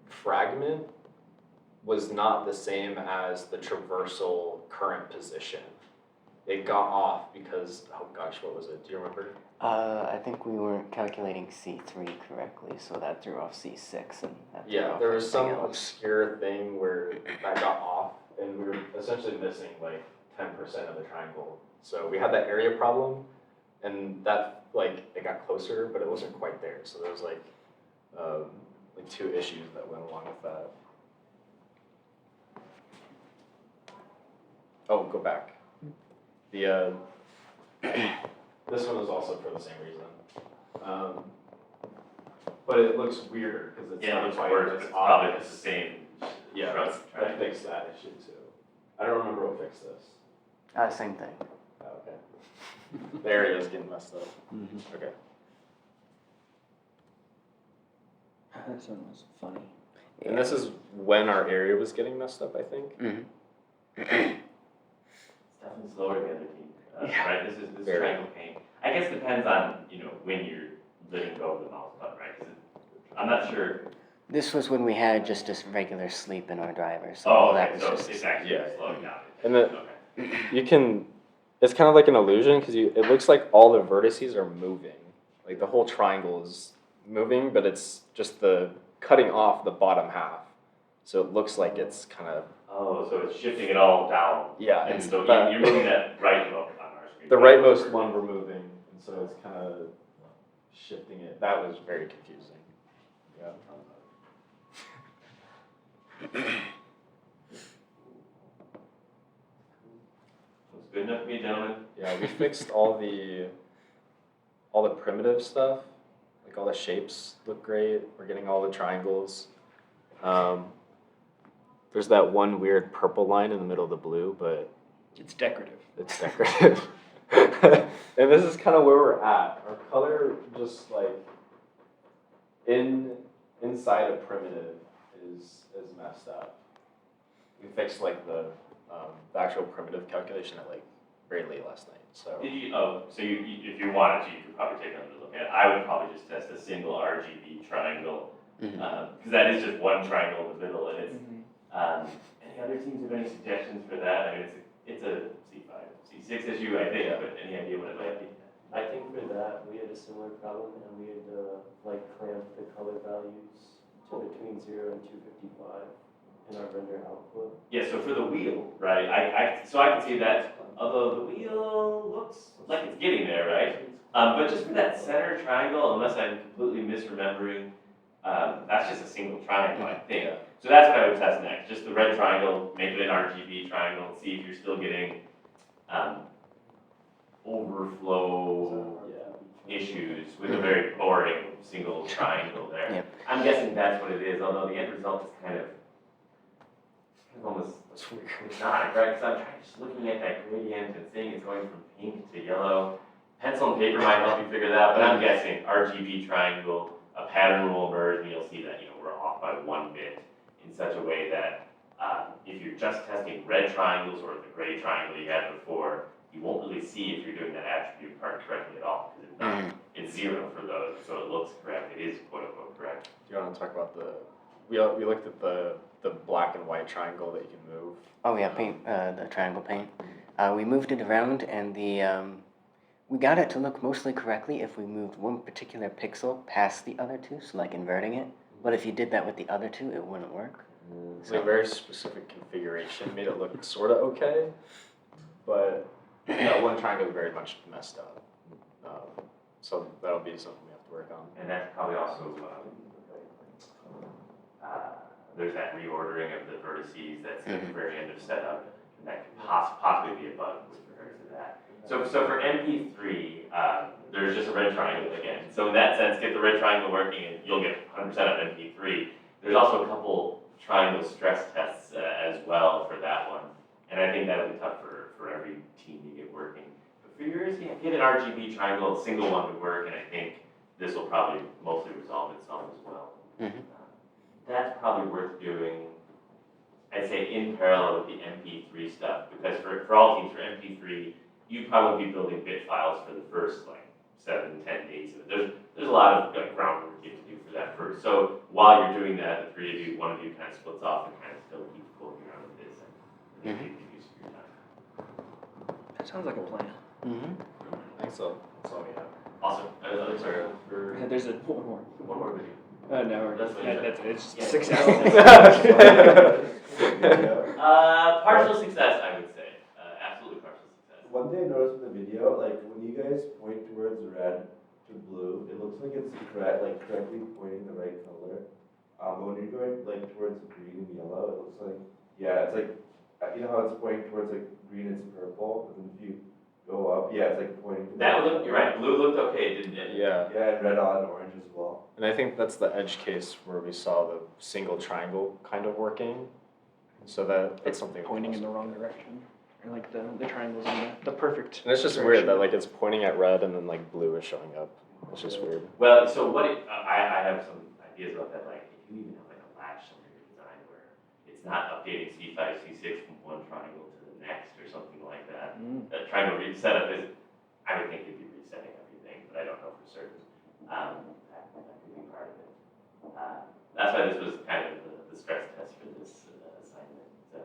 Speaker 6: fragment was not the same as the traversal current position. It got off because, oh gosh, what was it? Do you remember?
Speaker 8: I think we weren't calculating C3 correctly, so that threw off C6 and that threw
Speaker 6: Yeah,
Speaker 8: off
Speaker 6: there was some
Speaker 8: everything else.
Speaker 6: obscure thing where that got off, and we were essentially missing like 10% of the triangle. So we had that area problem, and that it got closer, but it wasn't quite there. So there was like two issues that went along with that. Oh, go back. The This one is also for the same reason. But it looks weirder because it's
Speaker 1: Yeah, it
Speaker 6: not
Speaker 1: looks
Speaker 6: quite
Speaker 1: worse,
Speaker 6: as
Speaker 1: but it's probably
Speaker 6: obvious.
Speaker 1: the same.
Speaker 6: Yeah,
Speaker 1: shrub
Speaker 6: I
Speaker 1: triangle.
Speaker 6: fixed that issue too. I don't remember what fixed this.
Speaker 8: Same thing.
Speaker 6: Oh, okay. The area is getting messed up. Okay.
Speaker 5: This one was funny.
Speaker 6: And this is when our area was getting messed up, I think.
Speaker 8: Mm-hmm.
Speaker 1: It's definitely slower than the other team, right? This is
Speaker 6: Very.
Speaker 1: triangle paint. I guess it depends on, when you're letting go of the mouse button, right? 'Cause I'm not sure.
Speaker 8: This was when we had just this regular sleep in our driver, so
Speaker 1: Oh,
Speaker 8: that
Speaker 1: okay,
Speaker 8: was
Speaker 1: so
Speaker 8: just.
Speaker 1: it's actually
Speaker 6: Yeah.
Speaker 1: slowing down.
Speaker 6: And the,
Speaker 1: Okay.
Speaker 6: you can, it's kind of like an illusion because it looks like all the vertices are moving. Like the whole triangle is moving, but it's just the cutting off the bottom half. So it looks like it's kind of,
Speaker 1: Oh, so it's shifting it all down.
Speaker 6: yeah.
Speaker 1: And
Speaker 6: It's
Speaker 1: so
Speaker 6: that-
Speaker 1: you're moving that right hook on our screen.
Speaker 6: the rightmost one we're moving, and so it's kind of shifting it. That was very confusing. Yeah.
Speaker 1: Looks good enough for me, gentlemen.
Speaker 6: Yeah, we fixed all the primitive stuff. Like all the shapes look great. We're getting all the triangles. There's that one weird purple line in the middle of the blue, but
Speaker 5: It's decorative.
Speaker 6: it's decorative. And this is kind of where we're at. Our color just like inside of primitive is messed up. We fixed like the actual primitive calculation at like very late last night. So
Speaker 1: Did you, so you, if you wanted to, you could probably take another look at it. I would probably just test a single RGB triangle, because that is just one triangle in the middle, and it's, any other teams have any suggestions for that? I mean, it's a C5, C6 issue, I think, but any idea what it might be?
Speaker 9: I think for that, we had a similar problem, and we had clamped the color values to between 0 and 255 in our render output.
Speaker 1: Yeah, so for the wheel, right, so I can see that, although the wheel looks like it's getting there, right? But just for that center triangle, unless I'm completely misremembering, that's just a single triangle, I think.
Speaker 6: Yeah.
Speaker 1: So that's what I would test next, just the red triangle, make it an RGB triangle, and see if you're still getting, overflow issues with a very boring single triangle there.
Speaker 8: Yep.
Speaker 1: I'm guessing that's what it is, although the end result is kind of almost exotic, right? Because I'm trying, just looking at that gradient and seeing it's going from pink to yellow. Pencil and paper might help you figure that out, but I'm guessing RGB triangle, a pattern will emerge, and you'll see that, we're off by 1 bit in such a way that if you're just testing red triangles or the gray triangle you had before, you won't really see if you're doing that attribute part correctly at all, because it's not. It's 0 for those, so it looks correct. It is quote unquote correct.
Speaker 6: do you want to talk about we looked at the black and white triangle that you can move.
Speaker 8: Oh yeah, paint, the triangle paint. We moved it around, and we got it to look mostly correctly if we moved one particular pixel past the other two, so like inverting it. But if you did that with the other two, it wouldn't work.
Speaker 6: It's a very specific configuration, made it look sort of okay, but that one triangle is very much messed up. So that'll be something we have to work on.
Speaker 1: And that's probably also, there's that reordering of the vertices that's at the very end of setup, and that could possibly be a bug with regards to that. So for MP3, there's just a red triangle again. So in that sense, get the red triangle working and you'll get 100% of MP3. There's also a couple triangle stress tests as well for that one. And I think that'll be tough for every team to get working. But for yours, yeah, get an RGB triangle, a single one would work, and I think this will probably mostly resolve itself as well. That's probably worth doing, I'd say, in parallel with the MP3 stuff, because for all teams, for MP3, you probably be building bit files for the first 7, 10 days of it. There's a lot of groundwork you have to do for that first. So while you're doing that, the three of you, one of you kind of splits off and kind of still keeps fooling around with this and make use of your time.
Speaker 5: That sounds like a plan.
Speaker 6: I think so. That's all we have.
Speaker 1: Awesome. Other sorry for
Speaker 5: There's one more.
Speaker 1: one more video.
Speaker 5: No,
Speaker 1: That's what you
Speaker 5: that's it's
Speaker 1: Yeah.
Speaker 5: 6 hours.
Speaker 1: Partial success, I would say. Absolutely partial success.
Speaker 7: One thing I noticed in the video, when you guys point towards red to blue, it looks like it's correctly pointing the right color. But when you're going towards green and yellow, it looks like, it's you know how it's pointing towards green, it's purple, and then if you go up. Yeah, it's like pointing. to
Speaker 1: That
Speaker 7: the-
Speaker 1: looked, you're right, blue looked okay, didn't it?
Speaker 6: Yeah.
Speaker 7: Yeah, and red on orange as well.
Speaker 6: And I think that's the edge case where we saw the single triangle kind of working. So that's something.
Speaker 5: Pointing in the wrong direction, or like the triangles in the perfect.
Speaker 6: And it's just
Speaker 5: direction.
Speaker 6: weird that like it's pointing at red and then like blue is showing up. It's just weird.
Speaker 1: Well, so I have some ideas about that, like, if you even have like a latch somewhere in your design where it's not updating C5, C6 from one triangle to the next or something like that. Trying to reset up is, I would think you'd be resetting everything, but I don't know for certain. That could be part of it. That's why this was kind of the stress test for this assignment. So,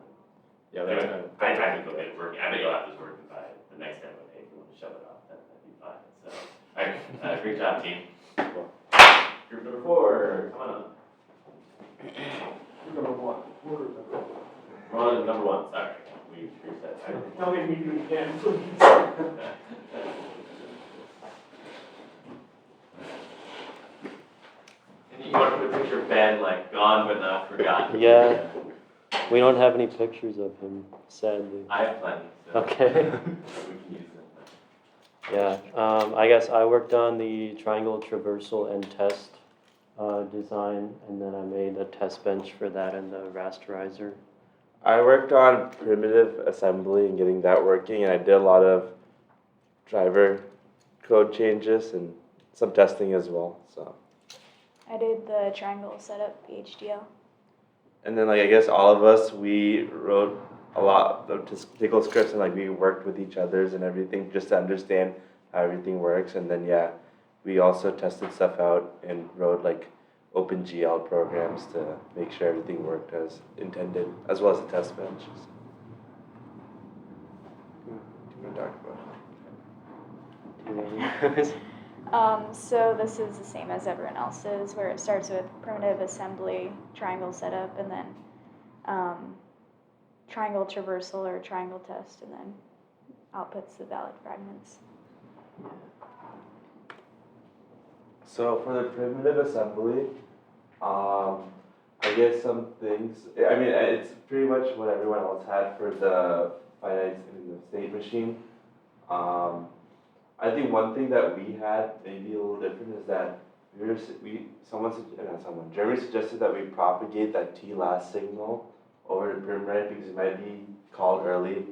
Speaker 6: Yeah,
Speaker 1: anyway, I can go get it working. I bet you'll have this working by the next demo day if you want to shove it off. That'd be fine. So, all right, great job, team. Group number 4, come on up.
Speaker 10: Number one.
Speaker 1: We're on to number 1. Sorry, we reset.
Speaker 10: Don't make me do it again, please.
Speaker 1: You want to put a picture of Ben, like, gone but not forgotten?
Speaker 9: Yeah. We don't have any pictures of him, sadly.
Speaker 1: I have plenty, so.
Speaker 9: Okay.
Speaker 1: We can use them.
Speaker 9: Yeah, I guess I worked on the triangle traversal and test design, and then I made a test bench for that and the rasterizer.
Speaker 2: I worked on primitive assembly and getting that working, and I did a lot of driver code changes and some testing as well. So,
Speaker 11: I did the triangle setup, the HDL.
Speaker 2: and then like I guess all of us, we wrote a lot of statistical scripts and like we worked with each other's and everything just to understand how everything works. And then yeah, we also tested stuff out and wrote like OpenGL programs to make sure everything worked as intended, as well as the test bench. Do you want to talk about?
Speaker 11: So this is the same as everyone else's, where it starts with primitive assembly, triangle setup, and then triangle traversal or triangle test, and then outputs the valid fragments.
Speaker 2: So for the primitive assembly, I guess some things, I mean, it's pretty much what everyone else had for the finite state machine. I think one thing that we had maybe a little different is that Jeremy suggested that we propagate that T last signal over to pyramid because it might be called early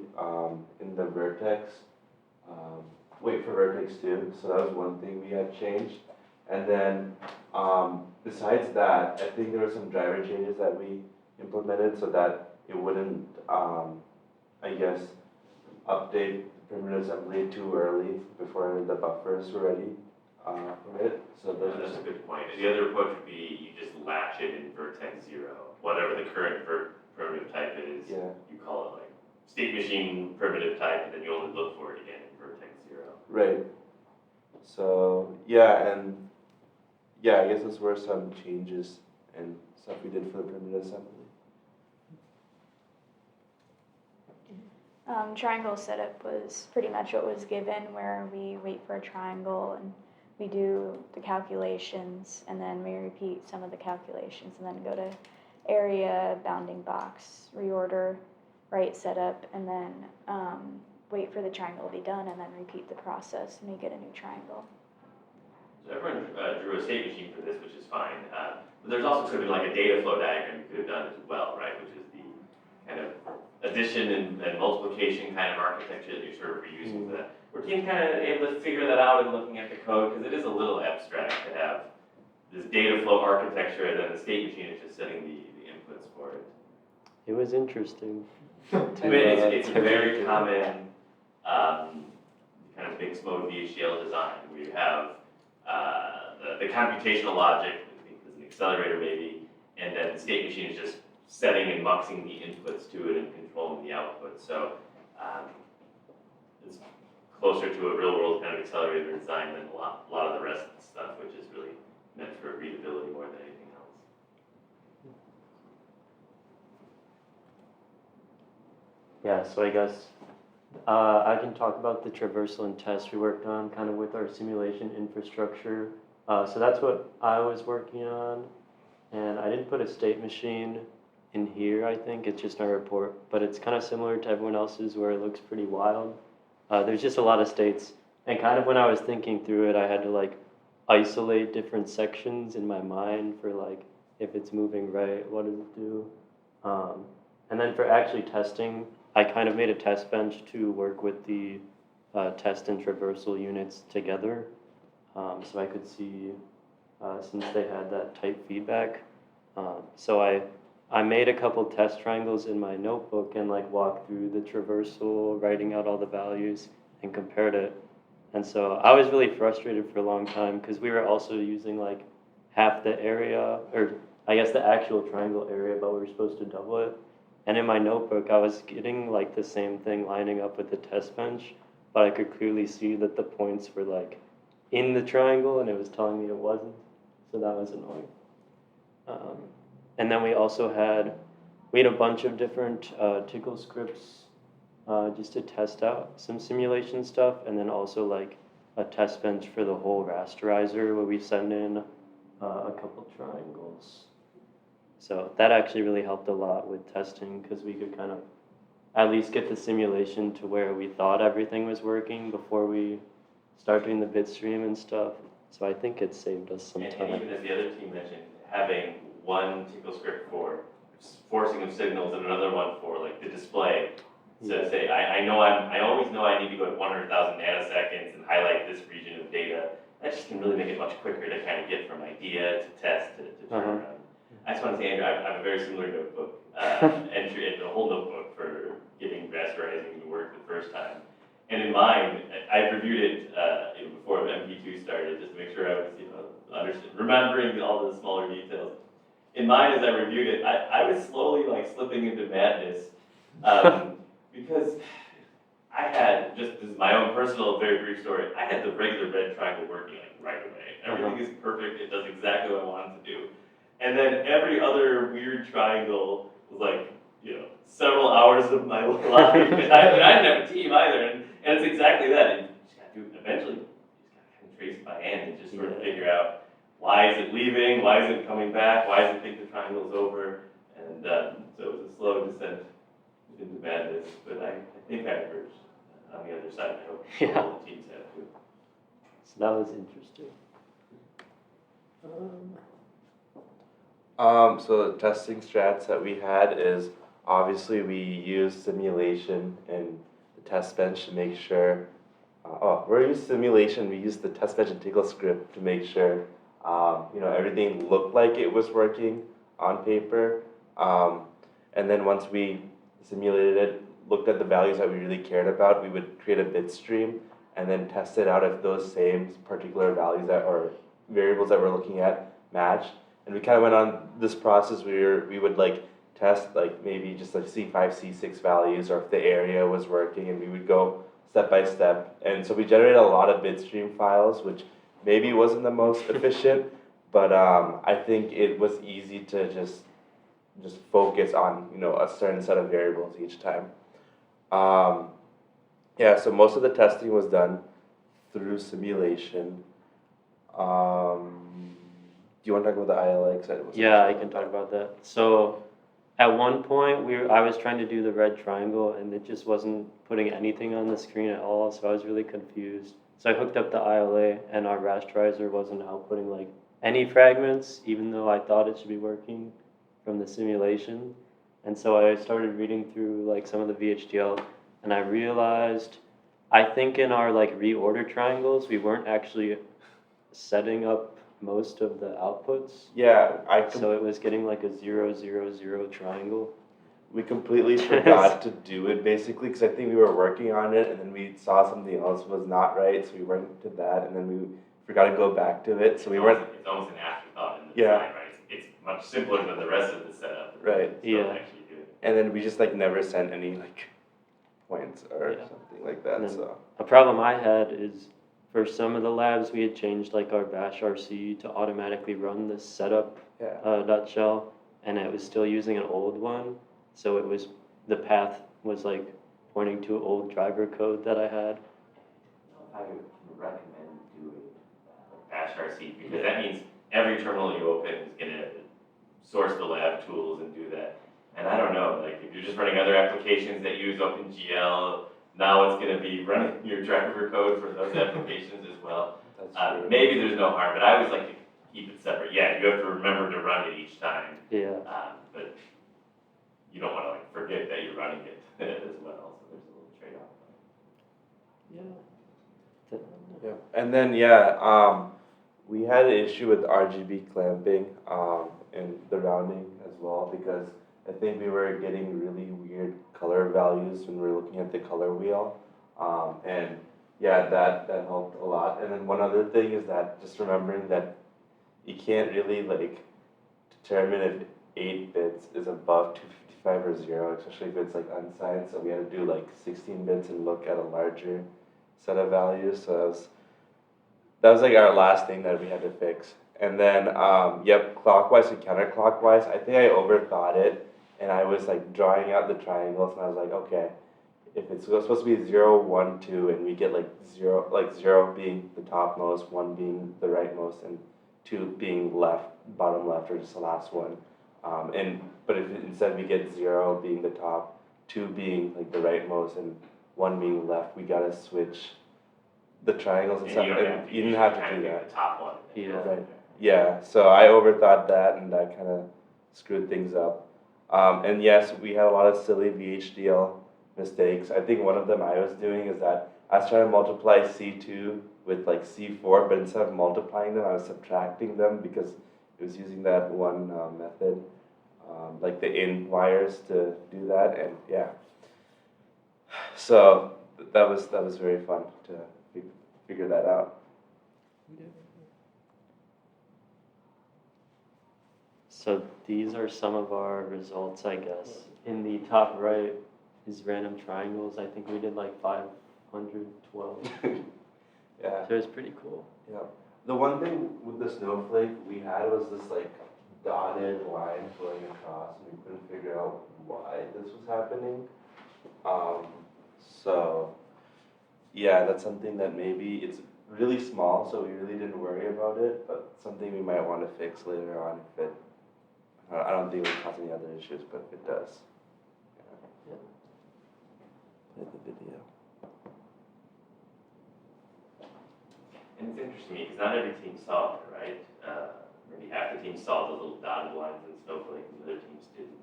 Speaker 2: in the vertex. Wait for vertex 2, so that was one thing we had changed. And then besides that, I think there were some driver changes that we implemented so that it wouldn't, I guess, update the primitive assembly too early before the buffers were ready for it. So those
Speaker 1: That's
Speaker 2: are
Speaker 1: a good point. The other approach would be you just latch it in vertex 0. Whatever the current primitive type is,
Speaker 2: yeah.
Speaker 1: you call it like state machine primitive type, and then you only look for it again in vertex 0.
Speaker 2: Right. So yeah, and yeah, I guess those were some changes and stuff we did for the primitive assembly.
Speaker 11: Triangle setup was pretty much what was given, where we wait for a triangle and we do the calculations, and then we repeat some of the calculations, and then go to area, bounding box, reorder, write setup, and then wait for the triangle to be done, and then repeat the process, and we get a new triangle.
Speaker 1: So everyone drew a state machine for this, which is fine. But there's also sort of like a data flow diagram you could have done as well, right? Which is the kind of addition and multiplication kind of architecture that you're sort of reusing for that. Were teams kind of able to figure that out in looking at the code? Because it is a little abstract to have this data flow architecture and then the state machine is just setting the inputs for it.
Speaker 9: It was interesting.
Speaker 1: I mean, it's a very common kind of mixed mode VHDL design where you have the computational logic, I think there's an accelerator maybe, and then the state machine is just setting and muxing the inputs to it and controlling the output. So it's closer to a real world kind of accelerator design than a lot of the rest of the stuff, which is really meant for readability more than anything else.
Speaker 9: Yeah, so I guess I can talk about the traversal and test we worked on kind of with our simulation infrastructure. So that's what I was working on, and I didn't put a state machine in here, I think. It's just in our report, but it's kind of similar to everyone else's where it looks pretty wild. There's just a lot of states, and kind of when I was thinking through it, I had to like isolate different sections in my mind for like if it's moving right, what does it do? And then for actually testing, I kind of made a test bench to work with the test and traversal units together, so I could see since they had that type feedback. So I made a couple test triangles in my notebook and like walked through the traversal, writing out all the values and compared it. And so I was really frustrated for a long time because we were also using like half the area, or I guess the actual triangle area, but we were supposed to double it. And in my notebook, I was getting like the same thing lining up with the test bench, but I could clearly see that the points were like in the triangle and it was telling me it wasn't. So that was annoying. And then we also had a bunch of different tickle scripts just to test out some simulation stuff, and then also like a test bench for the whole rasterizer where we send in a couple triangles. So that actually really helped a lot with testing because we could kind of at least get the simulation to where we thought everything was working before we start doing the bit stream and stuff. So I think it saved us some
Speaker 1: And
Speaker 9: time.
Speaker 1: even as the other team mentioned, having one tickle script for forcing of signals and another one for like the display. So say, I always know I need to go at 100,000 nanoseconds and highlight this region of data. That just can really make it much quicker to kind of get from idea to test to turn around. I just want to say, Andrew, I have a very similar notebook entry, a whole notebook for getting rasterizing to work the first time. And in mine, I reviewed it before MP-2 started, just to make sure I was, remembering all the smaller details. In mine, as I reviewed it, I was slowly like slipping into madness because I had, just this is my own personal, very brief story, I had the regular red triangle working like right away. Everything is perfect, it does exactly what I want it to do. And then every other weird triangle was like, several hours of my life. And I didn't have a team either, and it's exactly that. And you just gotta do it eventually. You just gotta kind of trace it by hand and just sort of figure out why is it leaving, why is it coming back, why does it think the triangle's over, and so it was a slow descent into madness. But I think I emerged on the other side. I hope all the teams have too.
Speaker 9: So that was interesting.
Speaker 2: So the testing strats that we had is obviously we use simulation and the test bench to make sure. We use simulation. We use the test bench and tickle script to make sure everything looked like it was working on paper. And then once we simulated it, looked at the values that we really cared about, we would create a bit stream and then test it out if those same particular values or variables that we're looking at matched. And we kind of went on this process where we would like test like maybe just like C5, C6 values, or if the area was working, and we would go step by step. And so we generated a lot of bitstream files, which maybe wasn't the most efficient, but I think it was easy to just focus on a certain set of variables each time. So most of the testing was done through simulation. Do you want to talk about the ILA?
Speaker 9: Yeah, I can talk about that. So at one point, I was trying to do the red triangle, and it just wasn't putting anything on the screen at all, so I was really confused. So I hooked up the ILA, and our rasterizer wasn't outputting like any fragments, even though I thought it should be working from the simulation. And so I started reading through like some of the VHDL, and I realized, I think in our like reorder triangles, we weren't actually setting up most of the outputs.
Speaker 2: Yeah,
Speaker 9: So it was getting like a 0, 0, 0 triangle.
Speaker 2: We completely forgot to do it basically because I think we were working on it and then we saw something else was not right, so we went to that and then we forgot to go back to it. So
Speaker 1: It's almost an afterthought in the design, right? It's much simpler than the rest of the setup.
Speaker 2: Right.
Speaker 1: Actually do it.
Speaker 2: And then we just like never sent any like points or something like that. So
Speaker 9: a problem I had is for some of the labs we had changed like our bash RC to automatically run the setup .shell, and it was still using an old one. So it was, the path was like pointing to old driver code that I had.
Speaker 1: I would recommend doing bash RC because that means every terminal you open is going to source the lab tools and do that. And I don't know, like if you're just running other applications that use OpenGL, now it's gonna be running your driver code for those applications as well.
Speaker 6: That's true.
Speaker 1: Maybe there's no harm, but I always like to keep it separate. Yeah, you have to remember to run it each time,
Speaker 9: Yeah.
Speaker 1: but you don't wanna like forget that you're running it as well, so there's a little trade-off.
Speaker 9: Yeah.
Speaker 7: Yeah, and then we had an issue with RGB clamping in the rounding as well because I think we were getting really weird color values when we were looking at the color wheel, and yeah, that helped a lot. And then one other thing is that just remembering that you can't really like determine if 8 bits is above 255 or 0, especially if it's like unsigned. So we had to do like 16 bits and look at a larger set of values. So that was like our last thing that we had to fix. And then, clockwise and counterclockwise, I think I overthought it, and I was like drawing out the triangles, and I was like, okay, if it's supposed to be 0, 1, 2, and we get like 0 being the topmost, 1 being the rightmost, and 2 being bottom left, or just the last one. But if instead we get 0 being the top, 2 being like the rightmost, and 1 being left, we gotta switch the triangles and stuff. And you didn't have to do that.
Speaker 1: The top one.
Speaker 9: Yeah.
Speaker 7: Right. Yeah, so I overthought that, and that kind of screwed things up. And yes, we had a lot of silly VHDL mistakes. I think one of them I was doing is that I was trying to multiply C2 with like C4, but instead of multiplying them, I was subtracting them because it was using that one method, like the in wires to do that, and yeah. So that was very fun to figure that out.
Speaker 9: So these are some of our results, I guess. In the top right is random triangles. I think we did like 512.
Speaker 7: Yeah.
Speaker 9: So it's pretty cool.
Speaker 7: Yeah. The one thing with the snowflake we had was this like dotted line going across, and we couldn't figure out why this was happening. So yeah, that's something that maybe it's really small, so we really didn't worry about it, but something we might want to fix later on if it. I don't think it will cause any other issues, but if it does.
Speaker 9: Yeah.
Speaker 7: Play the video.
Speaker 1: And it's interesting to me, because not every team solved it, right? Maybe half the team solved those little dotted lines in Snowflake, and the other teams didn't.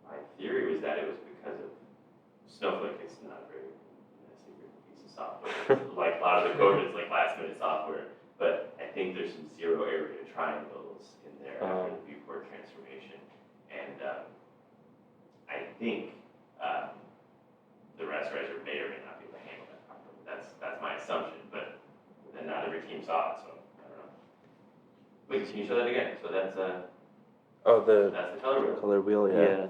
Speaker 1: My theory was that it was because of Snowflake is not a very secret piece of software. Like a lot of the code is like last minute software, but I think there's some zero area triangles in there after the viewport transformation. And I think the rasterizer may or may not be able to handle that properly. That's my assumption, but then not every team saw it, so I don't know. Wait, can you show that again? So that's that's the color wheel.
Speaker 7: Color wheel,
Speaker 9: Yeah.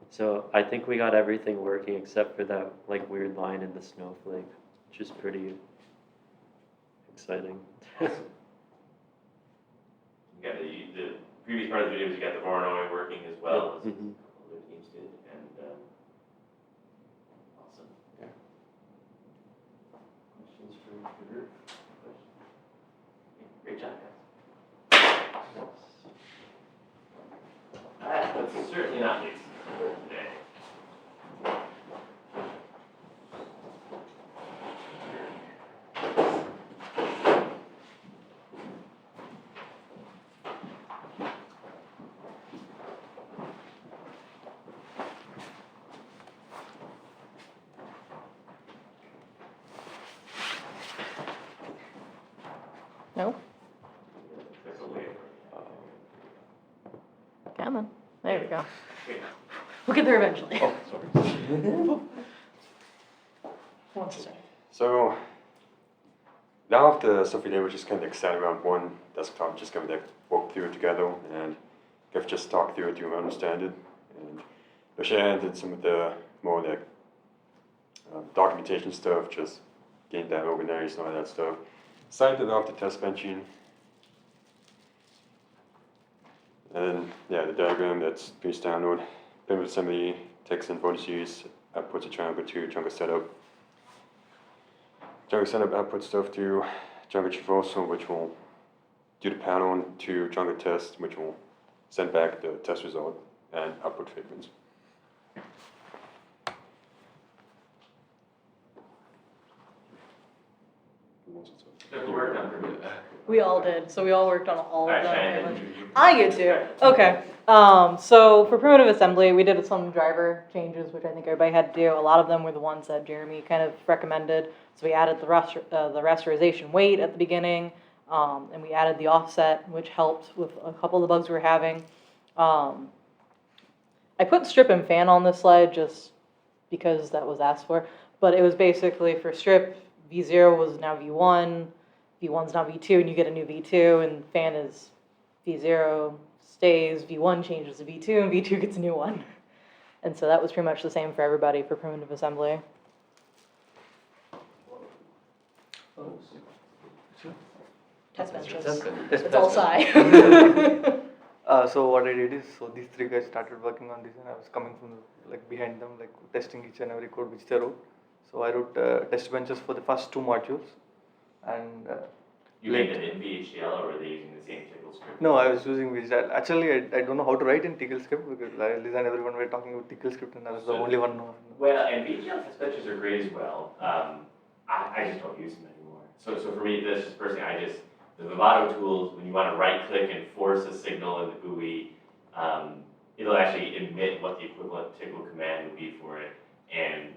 Speaker 9: So I think we got everything working except for that like weird line in the snowflake, which is pretty exciting.
Speaker 1: You got the previous part of the video was you got the Voronoi working as well as
Speaker 9: Mhm.
Speaker 1: other teams did, and awesome.
Speaker 7: Yeah.
Speaker 1: Questions for the group? Great job, guys. Alright, that's certainly not least for today.
Speaker 12: No? Come on. There we go. We'll get there eventually.
Speaker 6: Oh, sorry.
Speaker 12: One second.
Speaker 13: So now after Sophie Day, we're just kind of excited around one desktop, just kind of like walk through it together and kind of just talk through it to understand it. And Lashan did some of the more like documentation stuff, just getting that organized and all that stuff. Signed it off the test benching. And then, yeah, the diagram, that's pretty standard. Pivot assembly, text and vertices, outputs a triangle to Django setup. Django setup output stuff to Django traversal, which will do the pattern to Django test, which will send back the test result and output figments.
Speaker 1: You worked on pretty
Speaker 12: We all did, so we all worked on all of
Speaker 1: Alright,
Speaker 12: them
Speaker 1: Cheyenne,
Speaker 12: pretty much.
Speaker 1: you-
Speaker 12: I get to. Okay. So for primitive assembly, we did some driver changes, which I think everybody had to do. A lot of them were the ones that Jeremy kind of recommended. So we added the rasterization weight at the beginning, and we added the offset, which helped with a couple of the bugs we were having. I put strip and fan on this slide just because that was asked for, but it was basically for strip, V0 was now V1, V1's now V2, and you get a new V2, and fan is V0 stays, V1 changes to V2, and V2 gets a new one. And so that was pretty much the same for everybody for primitive assembly. Test benches. It's all Psy.
Speaker 14: So what I did is, so these three guys started working on this, and I was coming from like behind them, like testing each and every code which they wrote. So I wrote test benches for the first two modules, and
Speaker 1: You made them in VHDL, or were they using the same tickle script?
Speaker 14: no, I was using Visual. Actually, I don't know how to write in tickle script because Liz and everyone were talking about tickle script, and I was the only one who.
Speaker 1: Well, and VHDL test benches are great as well. I just don't use them anymore. So for me, that's just personally, the Vivado tools, when you want to right click and force a signal in the GUI, it'll actually emit what the equivalent tickle command would be for it. And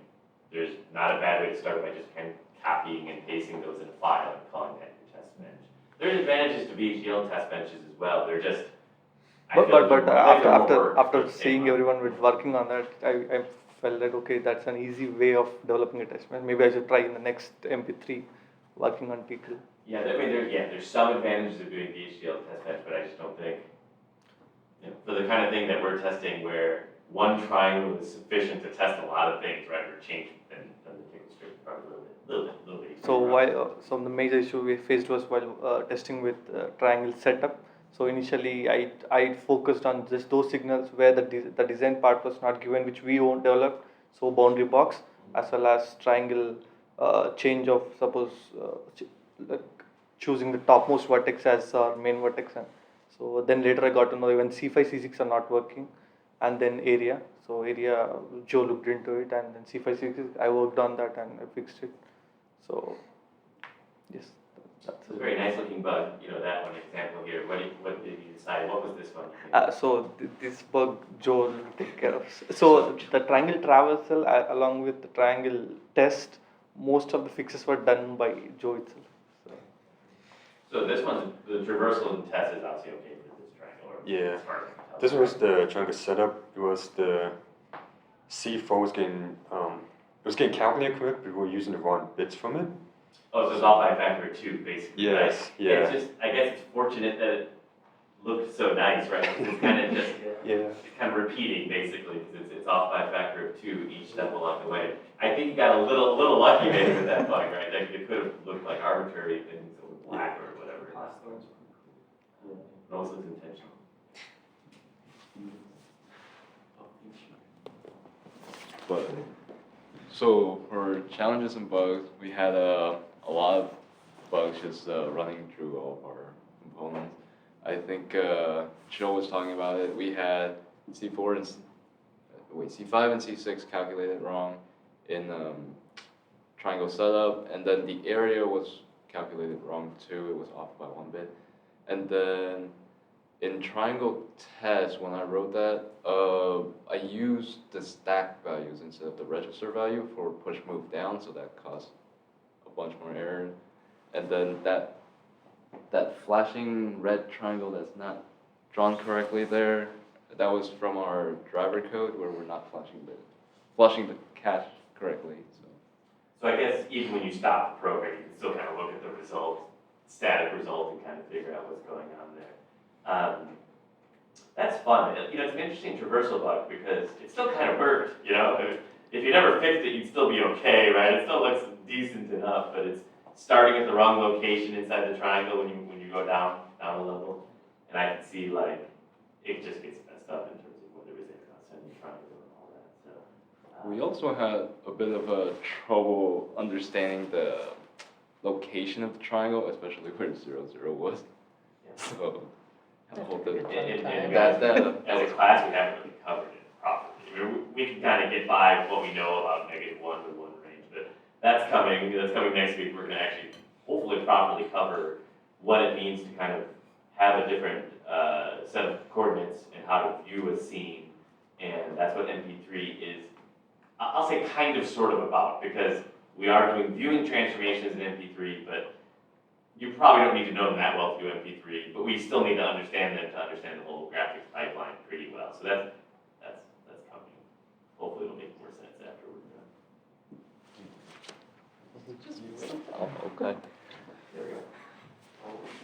Speaker 1: there's not a bad way to start by just kind of copying and pasting those in a file and calling that your test bench. There's advantages to VHDL test benches as well. They're just,
Speaker 14: After seeing everyone with working on that, I felt that okay, that's an easy way of developing a test bench. Maybe I should try in the next MP3 working on tickle.
Speaker 1: Yeah, I mean, there's some advantages of doing VHDL test bench, but I just don't think, for the kind of thing that we're testing where one triangle is sufficient to test a lot of things, right, or change, then the tickle strip is probably a little bit easier.
Speaker 14: So the major issue we faced was while testing with triangle setup. So initially I focused on just those signals where the design part was not given, which we won't develop. So boundary box as well as triangle change of suppose choosing the topmost vertex as our main vertex. And so then later I got to know even C5, C6 are not working, and then area. So area, Joe looked into it, and then C5, C6, I worked on that and I fixed it. So yes, that's
Speaker 1: It's a very nice looking bug, that one example here. What did you decide? What was this one?
Speaker 14: So this bug Joe will take care of. So the triangle traversal along with the triangle test, most of the fixes were done by Joe itself.
Speaker 1: So this one's, the traversal and test is obviously okay for this triangle.
Speaker 13: Yeah.
Speaker 1: As far as I can tell.
Speaker 13: This was the triangle setup. It was the C4 was getting calculated correct, but we were using the wrong bits from it.
Speaker 1: Oh, so it's off by a factor of 2, basically.
Speaker 13: Yes,
Speaker 1: right?
Speaker 13: yeah.
Speaker 1: It's just, I guess it's fortunate that it looked so nice, right? It's kind of just,
Speaker 13: Yeah.
Speaker 1: it's kind of repeating, basically, because it's off by a factor of 2 each step along the way. I think you got a little lucky maybe with that bug, right? Like it could have looked like arbitrary things over black or whatever. It also looks intentional.
Speaker 15: But so for challenges and bugs, we had a lot of bugs just running through all of our components. I think Joe was talking about it. We had C5 and C6 calculated wrong in triangle setup, and then the area was calculated wrong too. It was off by 1 bit, and then in triangle test, when I wrote that, I used the stack values instead of the register value for push move down, so that caused a bunch more error. And then that flashing red triangle that's not drawn correctly there, that was from our driver code where we're not flushing the cache correctly.
Speaker 1: So I guess even when you stop the program, you can still kind of look at the result, static result, and kind of figure out what's going on there. That's fun. It's an interesting traversal bug because it still kind of worked, If you never fixed it, you'd still be okay, right? It still looks decent enough, but it's starting at the wrong location inside the triangle when you go down a level. And I can see, it just gets messed up in terms of what there is in the triangle and all that. So,
Speaker 15: We also had a bit of a trouble understanding the location of the triangle, especially where 0, was. So, I hope that
Speaker 1: as a class, we haven't really covered it properly. We can kind of get by with what we know about -1 to 1 range, but that's coming next week. We're going to actually hopefully properly cover what it means to kind of have a different set of coordinates and how to view a scene. And that's what MP3 is, I'll say kind of sort of about, because we are doing viewing transformations in MP3, but you probably don't need to know them that well to do MP3, but we still need to understand them to understand the whole graphics pipeline pretty well. So that's coming. Hopefully it'll make more sense after we're done.
Speaker 15: Oh, okay. There we go.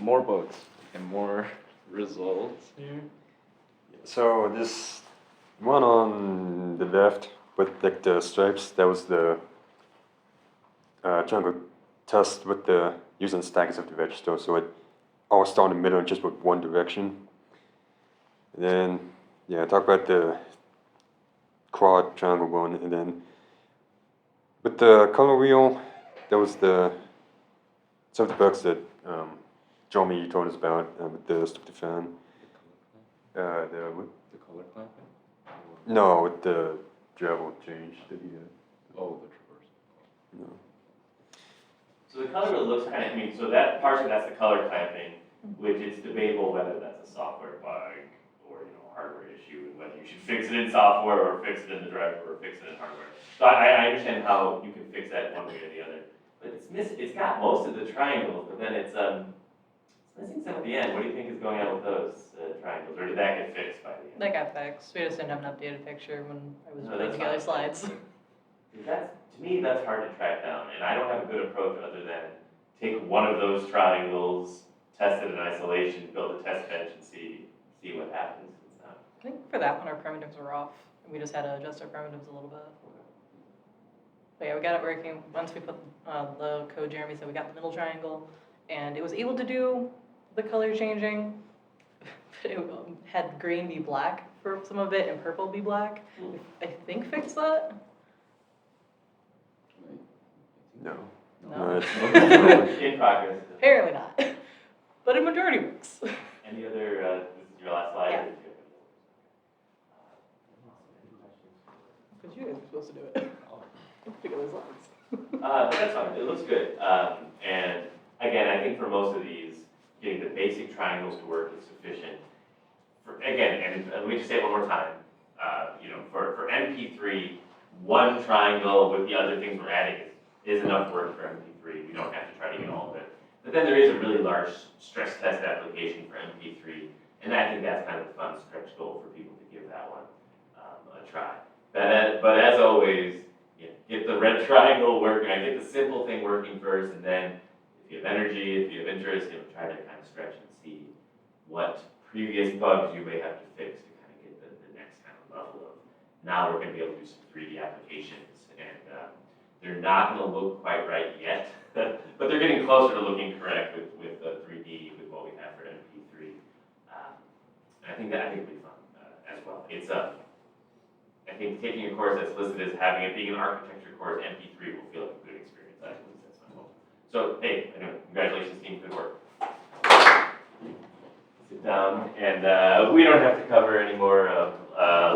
Speaker 15: More bugs and more results here.
Speaker 13: So this one on the left with like the stripes, that was the triangle test with the using stacks of the register. So it all started in the middle and just with one direction. And then yeah, talk about the quad triangle one, and then with the color wheel, that was some of the bugs that Jeremy told us about with the stupid fan.
Speaker 15: The color clamping?
Speaker 13: No, with the travel change that he had.
Speaker 15: Oh, the traverse.
Speaker 13: No.
Speaker 1: So the color wheel looks kind of, so that partially that's the color clamping, which it's debatable whether that's a software bug or hardware issue, and whether you should fix it in software or fix it in the driver or fix it in hardware. So I understand how you can fix that one way or the other, but it's got most of the triangles, but then it's missing some at the end. What do you think is going on with those triangles, or did that get fixed by the end?
Speaker 12: That got fixed. We just didn't have an updated picture when I was
Speaker 1: No,
Speaker 12: putting
Speaker 1: that's
Speaker 12: together
Speaker 1: fine.
Speaker 12: slides.
Speaker 1: To me, that's hard to track down, and I don't have a good approach other than take one of those triangles, test it in isolation, build a test bench, and see what happens.
Speaker 12: I think for that one, our primitives were off. We just had to adjust our primitives a little bit. But yeah, we got it working. Once we put the code Jeremy said, we got the middle triangle, and it was able to do the color changing. But it had green be black for some of it and purple be black. I think fixed that.
Speaker 13: No.
Speaker 12: No.
Speaker 1: In progress.
Speaker 12: Apparently not. But a majority works.
Speaker 1: Any other, this is your last slide?
Speaker 12: Yeah. Because you guys were supposed to do it. Pick up the slides.
Speaker 1: But that's fine, it looks good. And again, I think for most of these, getting the basic triangles to work is sufficient. Again, and let me just say it one more time, for MP3, one triangle with the other things we're adding is enough work for MP3. We don't have to try to get all of it. But then there is a really large stress test application for MP3, and I think that's kind of a fun stretch goal for people to give that one a try. But as always, get the red triangle working, get the simple thing working first, and then if you have energy, if you have interest, try to kind of stretch and see what previous bugs you may have to fix to kind of get the next kind of level of, now we're going to be able to do some 3D applications, and they're not going to look quite right yet, but they're getting closer to looking correct with 3D, with what we have for MP3. And I think it'll be fun as well. It's I think taking a course that's listed as having it being an architecture course, MP3 will feel like a good experience. At least that's my hope. So, hey, anyway, congratulations, team, good work. Sit down, and we don't have to cover any more of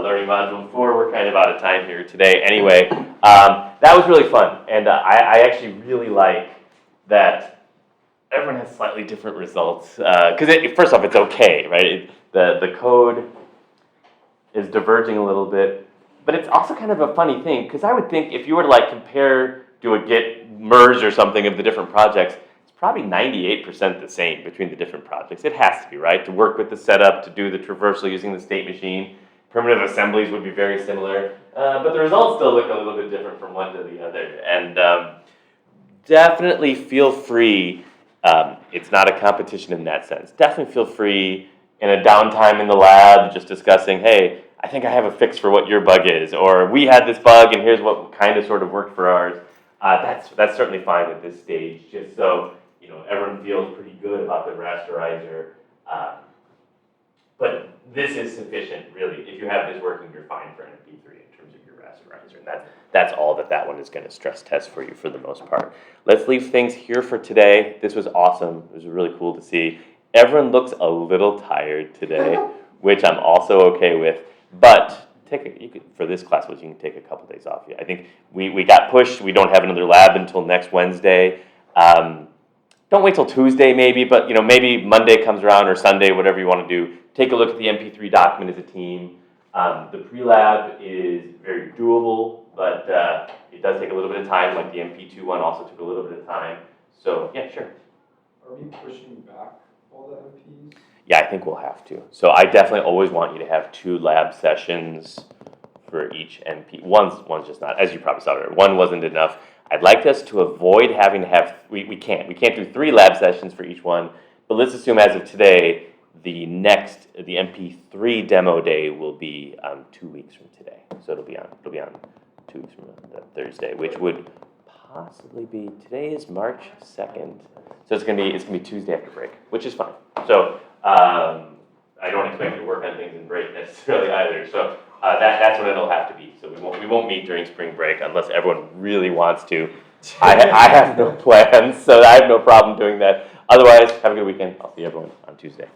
Speaker 1: Learning Module 4. We're kind of out of time here today anyway. That was really fun, and I actually really like that everyone has slightly different results. Because first off, it's okay, right? The code is diverging a little bit. But it's also kind of a funny thing, because I would think if you were to compare, do a git merge or something of the different projects, it's probably 98% the same between the different projects. It has to be, right? To work with the setup, to do the traversal using the state machine. Primitive assemblies would be very similar, but the results still look a little bit different from one to the other. And definitely feel free, it's not a competition in that sense, definitely feel free in a downtime in the lab, just discussing, hey, I think I have a fix for what your bug is, or we had this bug and here's what kind of sort of worked for ours. That's certainly fine at this stage, just so everyone feels pretty good about the rasterizer. But this is sufficient, really. If you have this working, you're fine for MP3 in terms of your rasterizer, and that's all that one is going to stress test for you for the most part. Let's leave things here for today. This was awesome. It was really cool to see. Everyone looks a little tired today, which I'm also okay with. But for this class, you can take a couple days off. I think we got pushed. We don't have another lab until next Wednesday. don't wait till Tuesday maybe, but maybe Monday comes around or Sunday, whatever you want to do. Take a look at the MP3 document as a team. The pre-lab is very doable, but it does take a little bit of time, like the MP-2 one also took a little bit of time. So yeah, sure.
Speaker 16: Are we pushing back all the MPs?
Speaker 1: Yeah, I think we'll have to. So I definitely always want you to have 2 lab sessions for each MP. One's just not, as you probably saw earlier, one wasn't enough. I'd like us to avoid having to have, we can't do 3 lab sessions for each one, but let's assume as of today, the MP3 demo day will be 2 weeks from today. So it'll be on 2 weeks from Thursday, which would possibly be, today is March 2nd. So it's gonna be Tuesday after break, which is fine. So I don't expect you to work on things in break necessarily either. So that's when it'll have to be. So we won't meet during spring break unless everyone really wants to. I have no plans, so I have no problem doing that. Otherwise, have a good weekend. I'll see everyone on Tuesday.